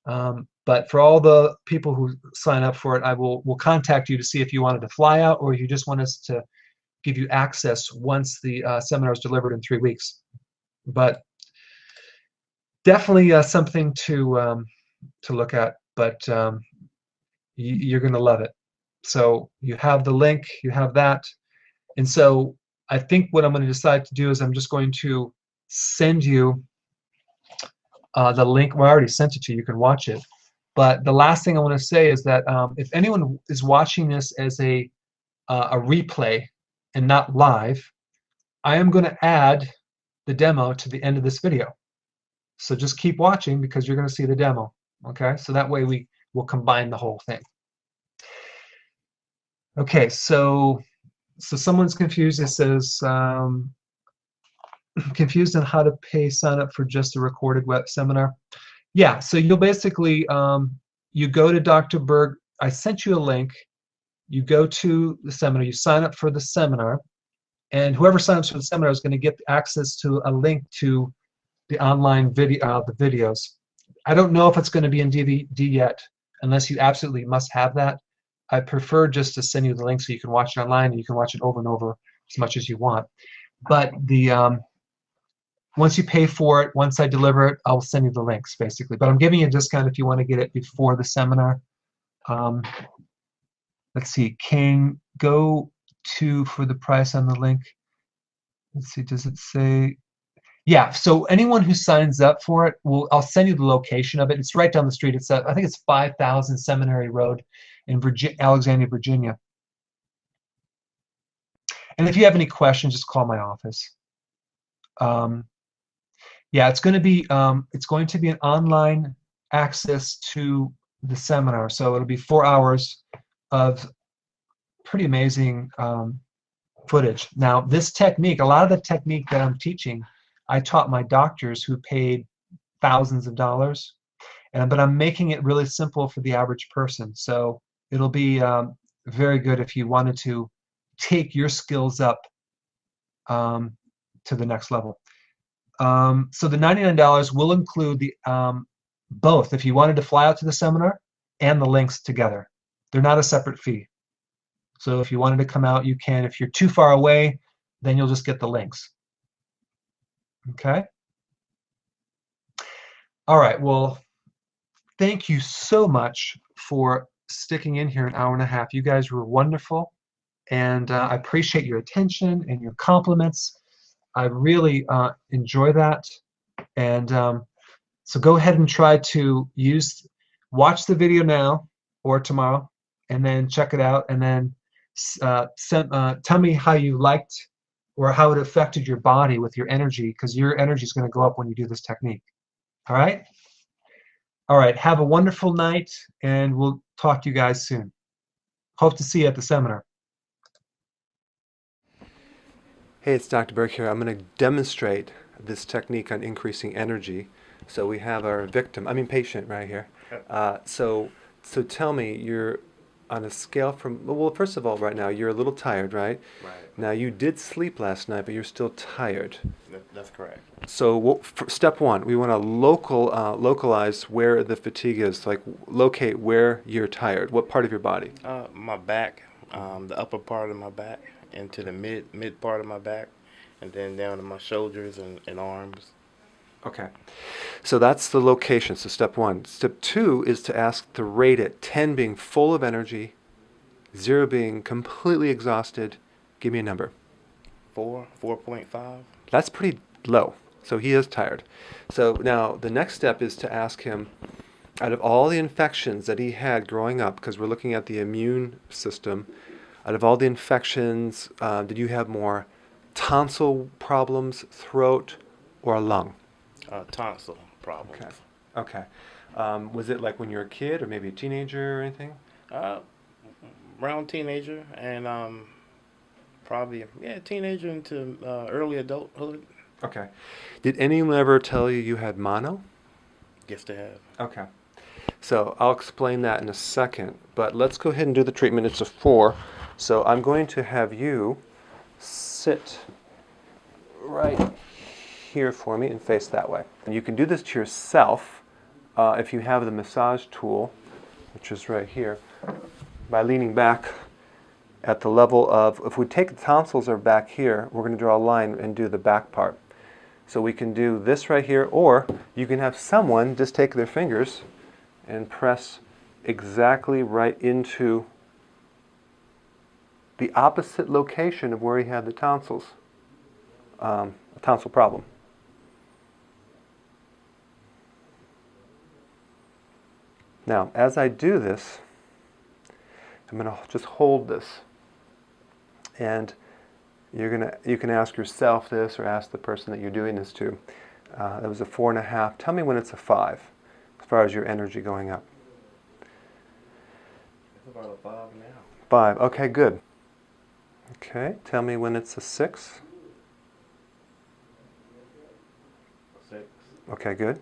But for all the people who sign up for it, we'll contact you to see if you wanted to fly out or if you just want us to give you access once the seminar is delivered in 3 weeks. But definitely something to look at. But you're going to love it. So you have the link, you have that. And so I think what I'm going to decide to do is I'm just going to send you the link. Well, I already sent it to you. You can watch it. But the last thing I want to say is that if anyone is watching this as a replay and not live, I am going to add the demo to the end of this video. So just keep watching because you're going to see the demo. Okay, so that way we will combine the whole thing. Okay, so someone's confused. It says confused on how to pay sign up for just a recorded web seminar. Yeah, so you'll basically you go to Dr. Berg. I sent you a link. You go to the seminar. You sign up for the seminar, and whoever signs up for the seminar is going to get access to a link to the online video, the videos. I don't know if it's going to be in DVD yet, unless you absolutely must have that. I prefer just to send you the link so you can watch it online and you can watch it over and over as much as you want. But the once you pay for it, once I deliver it, I'll send you the links basically. But I'm giving you a discount if you want to get it before the seminar. Let's see, King, go to for the price on the link. Let's see, does it say? Yeah, so anyone who signs up for it, I'll send you the location of it. It's right down the street. It's I think it's 5000 Seminary Road in Alexandria, Virginia. And if you have any questions, just call my office. Yeah, it's going to be an online access to the seminar. So it'll be 4 hours of pretty amazing footage. Now, this technique, a lot of the technique that I'm teaching, I taught my doctors who paid thousands of dollars, but I'm making it really simple for the average person. So it'll be very good if you wanted to take your skills up to the next level. So the $99 will include the both. If you wanted to fly out to the seminar and the links together, they're not a separate fee. So if you wanted to come out, you can. If you're too far away, then you'll just get the links. Okay. All right. Well, thank you so much for sticking in here an hour and a half. You guys were wonderful, and I appreciate your attention and your compliments. I really enjoy that. And so go ahead and try to watch the video now or tomorrow, and then check it out, and then tell me how you liked or how it affected your body with your energy, because your energy is going to go up when you do this technique. All right? All right. Have a wonderful night, and we'll talk to you guys soon. Hope to see you at the seminar. Hey, it's Dr. Berg here. I'm going to demonstrate this technique on increasing energy. So we have our patient right here. So tell me, you're on a scale from, well, first of all, right now, you're a little tired, right? Right. Now, you did sleep last night, but you're still tired. That's correct. So step one, we want to localize where the fatigue is, like locate where you're tired. What part of your body? My back, the upper part of my back, into the mid part of my back, and then down to my shoulders and arms. Okay. So that's the location. So step one. Step two is to rate it, 10 being full of energy, 0 being completely exhausted. Give me a number. 4.5. That's pretty low. So he is tired. So now the next step is to ask him, out of all the infections that he had growing up, because we're looking at the immune system, out of all the infections, did you have more tonsil problems, throat, or lung? Tonsil problems. Okay. Was it like when you were a kid or maybe a teenager or anything? Around teenager and probably teenager into early adulthood. Okay. Did anyone ever tell you you had mono? Guess they have. Okay. So I'll explain that in a second, but let's go ahead and do the treatment. It's a 4. So I'm going to have you sit right here for me and face that way. And you can do this to yourself if you have the massage tool, which is right here, by leaning back at the level of, if we take the tonsils are back here, we're going to draw a line and do the back part. So we can do this right here, or you can have someone just take their fingers and press exactly right into the opposite location of where he had the tonsils, a tonsil problem. Now, as I do this, I'm going to just hold this, and you can ask yourself this or ask the person that you're doing this to. That was a 4.5. Tell me when it's a 5, as far as your energy going up. It's about a 5 now. 5. Okay, good. Okay, tell me when it's a 6. 6. Okay, good.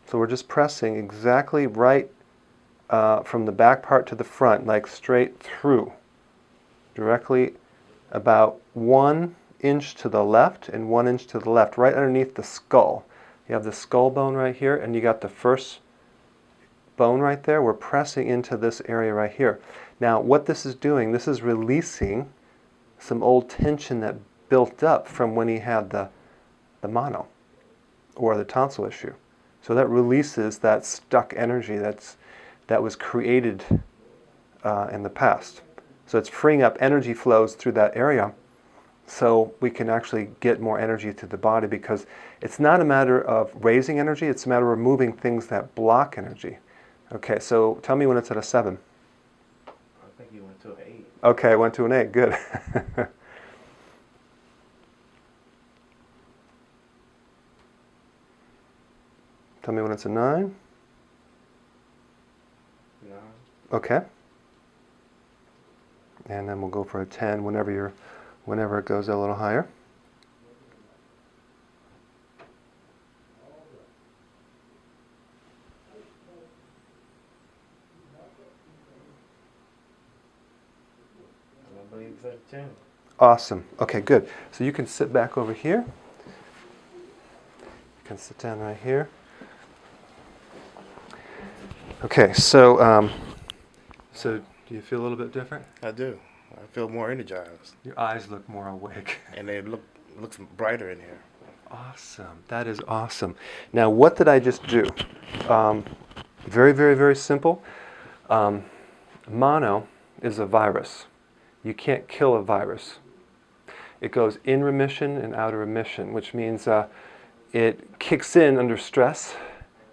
So we're just pressing exactly right from the back part to the front, like straight through. Directly about 1 inch to the left and 1 inch to the left, right underneath the skull. You have the skull bone right here, and you got the first bone right there. We're pressing into this area right here. Now, what this is doing, this is releasing some old tension that built up from when he had the mono or the tonsil issue. So that releases that stuck energy that was created in the past. So it's freeing up energy flows through that area so we can actually get more energy to the body, because it's not a matter of raising energy, it's a matter of removing things that block energy. Okay, so tell me when it's at a 7. I think you went to an 8. Okay, I went to an 8, good. Tell me when it's a 9. 9. Okay. And then we'll go for a 10 whenever it goes a little higher. I believe it's at a 10. Awesome. Okay, good. So you can sit back over here. You can sit down right here. Okay, so do you feel a little bit different? I do. I feel more energized. Your eyes look more awake. And they looks brighter in here. Awesome. That is awesome. Now, what did I just do? Very, very, very simple. Mono is a virus. You can't kill a virus. It goes in remission and out of remission, which means it kicks in under stress,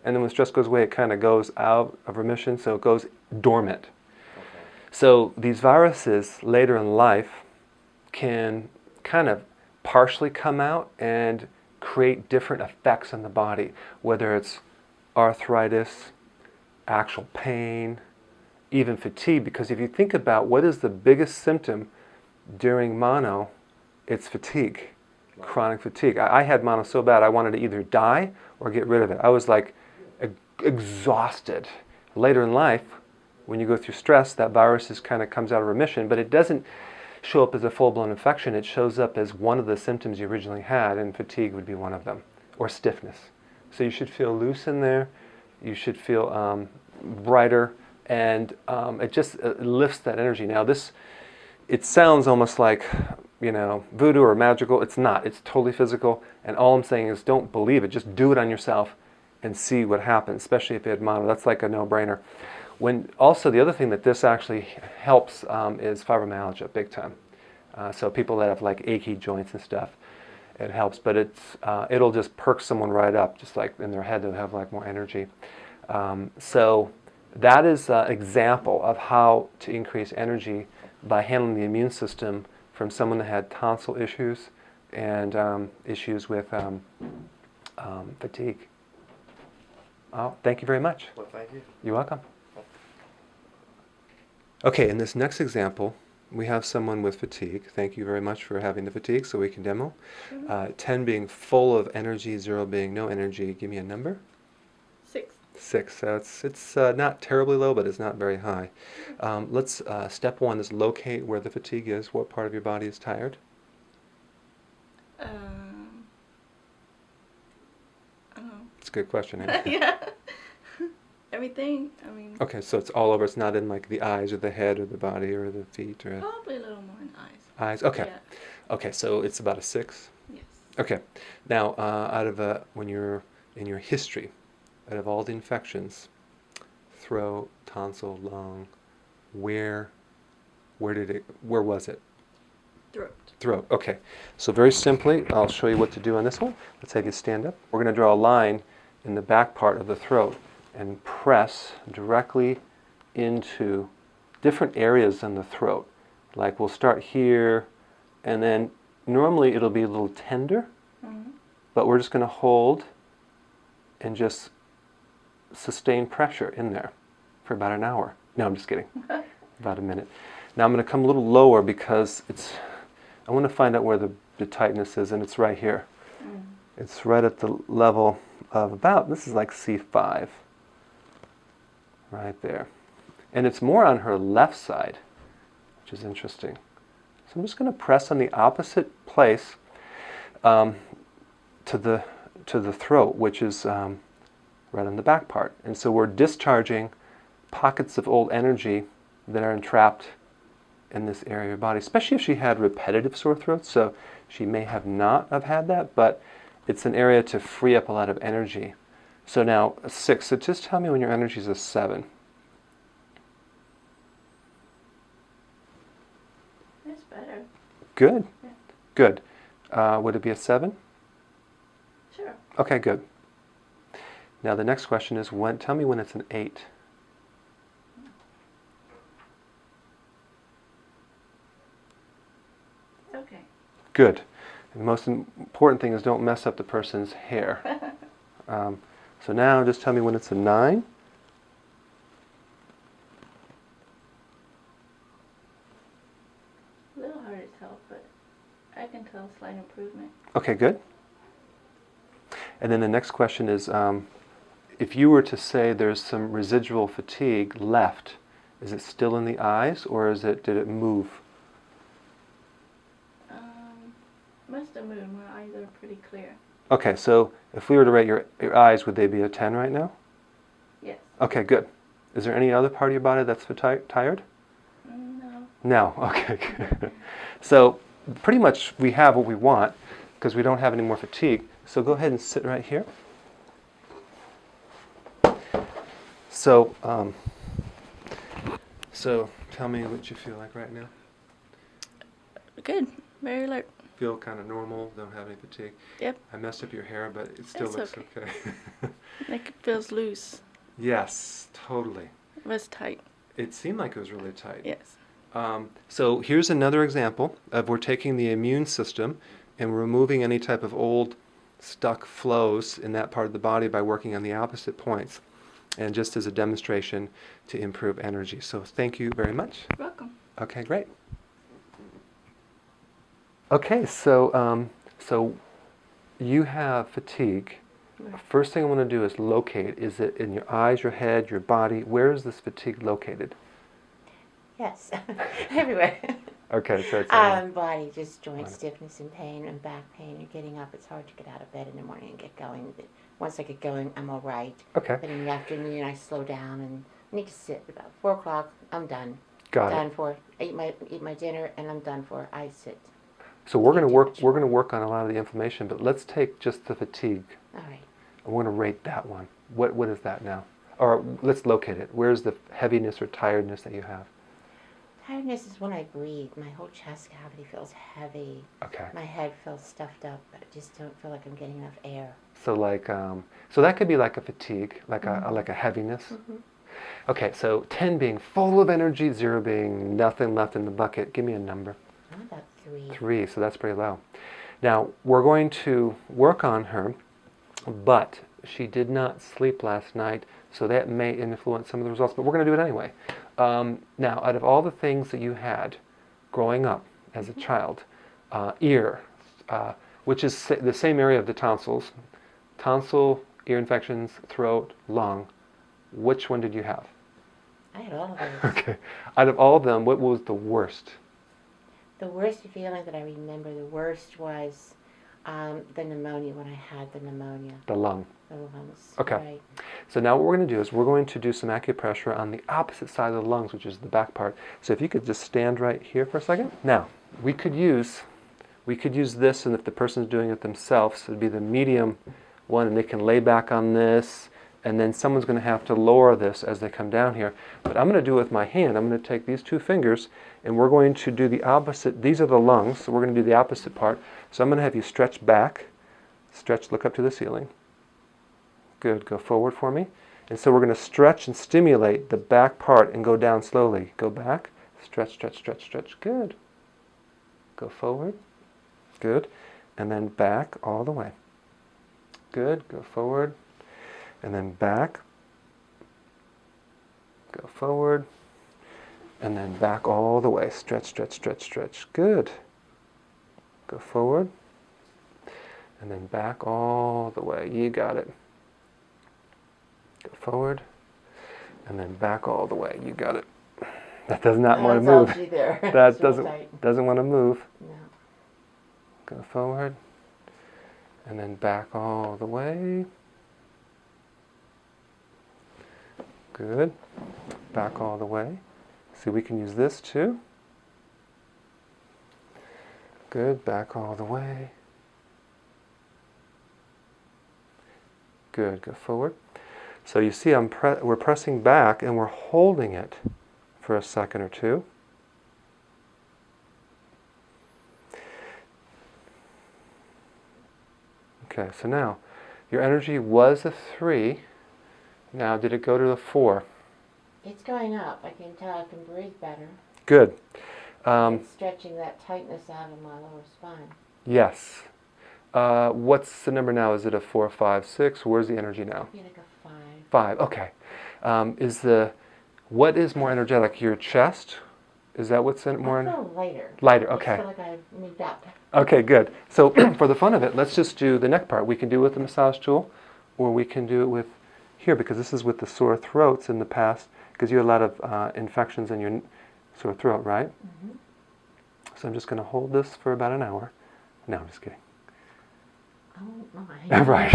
and then when stress goes away, it kind of goes out of remission, so it goes dormant. Okay. So these viruses later in life can kind of partially come out and create different effects on the body, whether it's arthritis, actual pain, even fatigue. Because if you think about what is the biggest symptom during mono, it's fatigue, chronic fatigue. I had mono so bad I wanted to either die or get rid of it. I was like exhausted. Later in life, when you go through stress, that virus kind of comes out of remission, but it doesn't show up as a full-blown infection. It shows up as one of the symptoms you originally had, and fatigue would be one of them, or stiffness. So you should feel loose in there. You should feel brighter, and it just lifts that energy. Now it sounds almost like, voodoo or magical. It's not. It's totally physical, and all I'm saying is don't believe it. Just do it on yourself and see what happens, especially if you had mono. That's like a no-brainer. Also, the other thing that this actually helps is fibromyalgia, big time. So people that have like achy joints and stuff, it helps. But it'll just perk someone right up, just like in their head, they'll have like more energy. So that is an example of how to increase energy by handling the immune system from someone that had tonsil issues and issues with fatigue. Oh, thank you very much. Well, thank you. You're welcome. Okay, in this next example, we have someone with fatigue. Thank you very much for having the fatigue so we can demo. 10 being full of energy, 0 being no energy. Give me a number. 6. 6. So it's not terribly low, but it's not very high. Let's step 1 is locate where the fatigue is. What part of your body is tired? I don't know. It's a good question. Isn't it? Yeah. Everything. I mean. Okay, so it's all over. It's not in like the eyes or the head or the body or the feet or Probably a little more in eyes. eyes. Okay. Yeah. Okay, so it's about a 6. Yes. Okay. Now, out of when you're in your history, out of all the infections, throat, tonsil, lung, where was it? Throat. Throat. Okay. So very simply, I'll show you what to do on this one. Let's have you stand up. We're going to draw a line in the back part of the throat and press directly into different areas in the throat. Like we'll start here, and then normally it'll be a little tender, but we're just going to hold and just sustain pressure in there for about an hour. No, I'm just kidding. About a minute. Now I'm going to come a little lower because I want to find out where the tightness is, and it's right here. It's right at the level of about, this is like C5. Right there. And it's more on her left side, which is interesting. So I'm just going to press on the opposite place to the throat, which is right on the back part. And so we're discharging pockets of old energy that are entrapped in this area of your body, especially if she had repetitive sore throats. So she may have not have had that, but it's an area to free up a lot of energy. So now, 6. So just tell me when your energy is a 7. That's better. Good. Yeah. Good. Would it be a 7? Sure. Okay, good. Now the next question is, tell me when it's an 8. Okay. Good. And the most important thing is don't mess up the person's hair. So now just tell me when it's a 9. A little hard to tell, but I can tell slight improvement. Okay, good. And then the next question is, if you were to say there's some residual fatigue left, is it still in the eyes, or did it move? Must have moved. My eyes are pretty clear. Okay, so if we were to rate your eyes, would they be a 10 right now? Yes. Okay, good. Is there any other part of your body that's tired? No. No. Okay, good. So pretty much we have what we want because we don't have any more fatigue. So go ahead and sit right here. So, so tell me what you feel like right now. Good. Very alert. Feel kind of normal, don't have any fatigue. Yep. I messed up your hair, but it still It's looks okay. okay. Like it feels loose. Yes, totally. It was tight. It seemed like it was really tight. Yes. So here's another example of we're taking the immune system and removing any type of old stuck flows in that part of the body by working on the opposite points, and just as a demonstration to improve energy. So thank you very much. You're welcome. Okay, great. Okay, so so you have fatigue. Right. First thing I want to do is locate. Is it in your eyes, your head, your body? Where is this fatigue located? Yes, everywhere. Okay, so it's Body, just joint Body. stiffness and pain and back pain and getting up. It's hard to get out of bed in the morning and get going. But once I get going, I'm all right. okay. But in the afternoon, I slow down and need to sit. About 4 o'clock, I'm done. Got done it. for. Eat my dinner and I'm done for. I sit. So we're going to work. Temperature. We're going to work on a lot of the inflammation, but let's take just the fatigue. All right. I want to rate that one. What is that now? Or let's locate it. Where's the heaviness or tiredness that you have? Tiredness is when I breathe. My whole chest cavity feels heavy. Okay. My head feels stuffed up. I just don't feel like I'm getting enough air. So like, so that could be like a fatigue, like Mm-hmm. a heaviness. Mm-hmm. Okay, so 10 being full of energy, 0 being nothing left in the bucket. Give me a number. I'm about 3. 3, so that's pretty low. Now, we're going to work on her, but she did not sleep last night, so that may influence some of the results, but we're going to do it anyway. Now, out of all the things that you had growing up as a child, ear, which is the same area of the tonsils, tonsil, ear infections, throat, lung, which one did you have? I had all of those. Okay. Out of all of them, what was the worst? The worst feeling that I remember, the worst was the pneumonia, when I had the pneumonia. The lung. The lungs. Okay. Right. So now what we're going to do is we're going to do some acupressure on the opposite side of the lungs, which is the back part. So if you could just stand right here for a second. Now, we could use this, and if the person's doing it themselves, it would be the medium one, and they can lay back on this, and then someone's going to have to lower this as they come down here. But I'm going to do it with my hand. I'm going to take these 2 fingers, and we're going to do the opposite. These are the lungs, so we're going to do the opposite part. So I'm going to have you stretch back, stretch, look up to the ceiling. Good, go forward for me. And so we're going to stretch and stimulate the back part and go down slowly. Go back, stretch, stretch, stretch, stretch. Good. Go forward. Good. And then back all the way. Good, go forward. And then back. Go forward. And then back all the way. Stretch, stretch, stretch, stretch. Good. Go forward. And then back all the way. You got it. Go forward. And then back all the way. You got it. That does not want to move. That doesn't want to move. No. Go forward. And then back all the way. Good. Back all the way. See, we can use this too. Good. Back all the way. Good. Go forward. So you see we're pressing back and we're holding it for a second or 2. Okay, so now your energy was a 3. Now, did it go to the 4? It's going up. I can tell I can breathe better. Good. It's stretching that tightness out of my lower spine. Yes. What's the number now? Is it a 4, 5, 6? Where's the energy now? I feel like a 5. 5. Okay. What is more energetic? Your chest? Is that what's more? I feel lighter. Lighter. I Okay. feel like I moved up. Okay. Good. So for the fun of it, let's just do the neck part. We can do it with the massage tool, or we can do it with here, because this is with the sore throats in the past, because you had a lot of infections in your sore throat, right? Mm-hmm. So I'm just going to hold this for about an hour. No, I'm just kidding. Oh my. Right.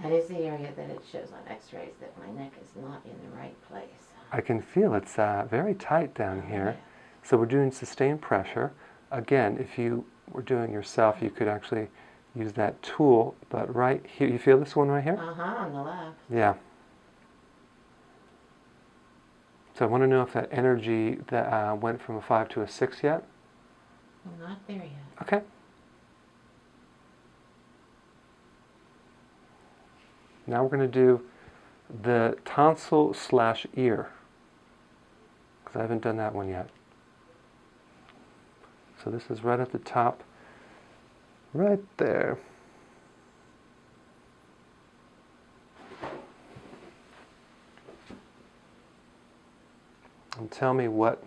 That is the area that it shows on x-rays that my neck is not in the right place. I can feel it's very tight down here. So we're doing sustained pressure. Again, if you were doing it yourself, you could actually use that tool. But right here, you feel this one right here? On the left. Yeah. So I want to know if that energy that went from a 5 to a 6 yet? Well, not there yet. Okay. Now we're going to do the tonsil / ear, because I haven't done that one yet. So this is right at the top, right there. And tell me what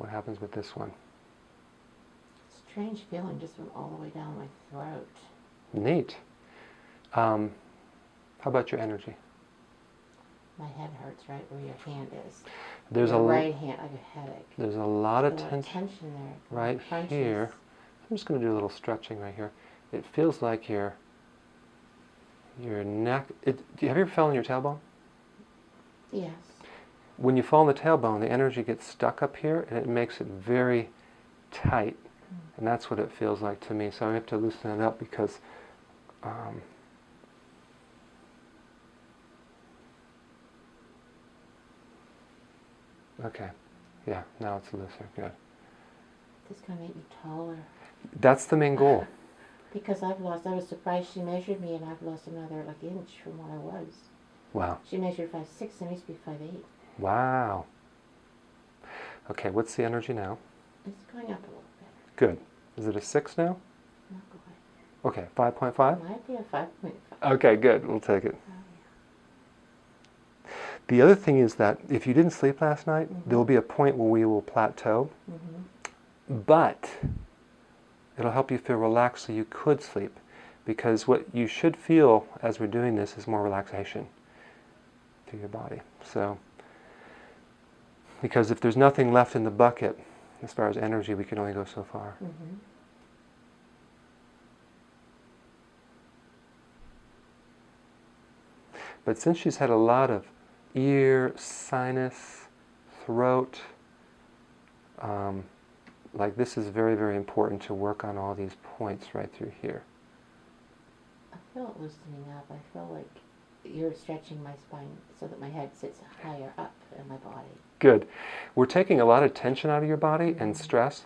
happens with this one. Strange feeling just from all the way down my throat. Neat. How about your energy? My head hurts right where your hand is. There's your a right hand, like a headache. There's a lot of There's tension there. right Crunches. here. I'm just going to do a little stretching right here. It feels like your neck. Have you ever fallen on your tailbone? Yes. When you fall on the tailbone, the energy gets stuck up here, and it makes it very tight. And that's what it feels like to me. So I have to loosen it up because okay. Yeah, now it's looser. Good. This is going to make me taller. That's the main goal. Because I was surprised she measured me and I've lost another inch from what I was. Wow. She measured 5'6" and I used to be 5'8". Wow. Okay, what's the energy now? It's going up a little bit. Good. Is it a 6 now? Not quite. Okay, 5.5? Might be a 5.5. Okay, good. We'll take it. Oh, yeah. The other thing is that if you didn't sleep last night, Mhm. there will be a point where we will plateau, but it'll help you feel relaxed so you could sleep. Because what you should feel as we're doing this is more relaxation through your body. So, because if there's nothing left in the bucket, as far as energy, we can only go so far. But since she's had a lot of ear, sinus, throat, like this is very, very important to work on all these points right through here. I feel it loosening up. I feel like you're stretching my spine so that my head sits higher up in my body. Good. We're taking a lot of tension out of your body and stress,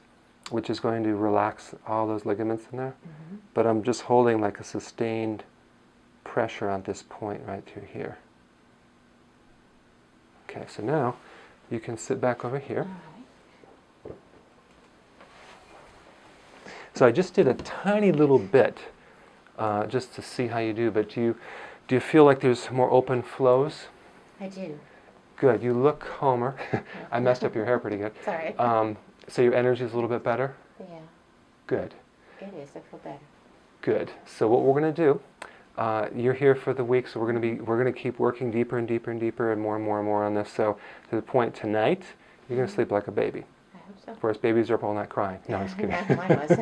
which is going to relax all those ligaments in there. But I'm just holding like a sustained pressure on this point right through here. Okay, so now you can sit back over here. All right. So I just did a tiny little bit just to see how you do, but do you feel like there's more open flows? I do. Good. You look calmer. I messed up your hair pretty good. Sorry. So your energy is a little bit better? Yeah, Good. it is. I feel better. Good. So what we're going to do, you're here for the week, so we're going to keep working deeper and deeper and deeper and more and more and more on this. So to the point tonight, you're going to sleep like a baby. I hope so. Of course, babies are up all night crying. No, I'm just kidding. Yeah, mine was.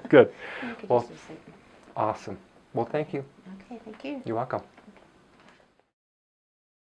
Good. You could Well, use some sleep. Awesome. Well, thank you. Okay, thank you. You're welcome.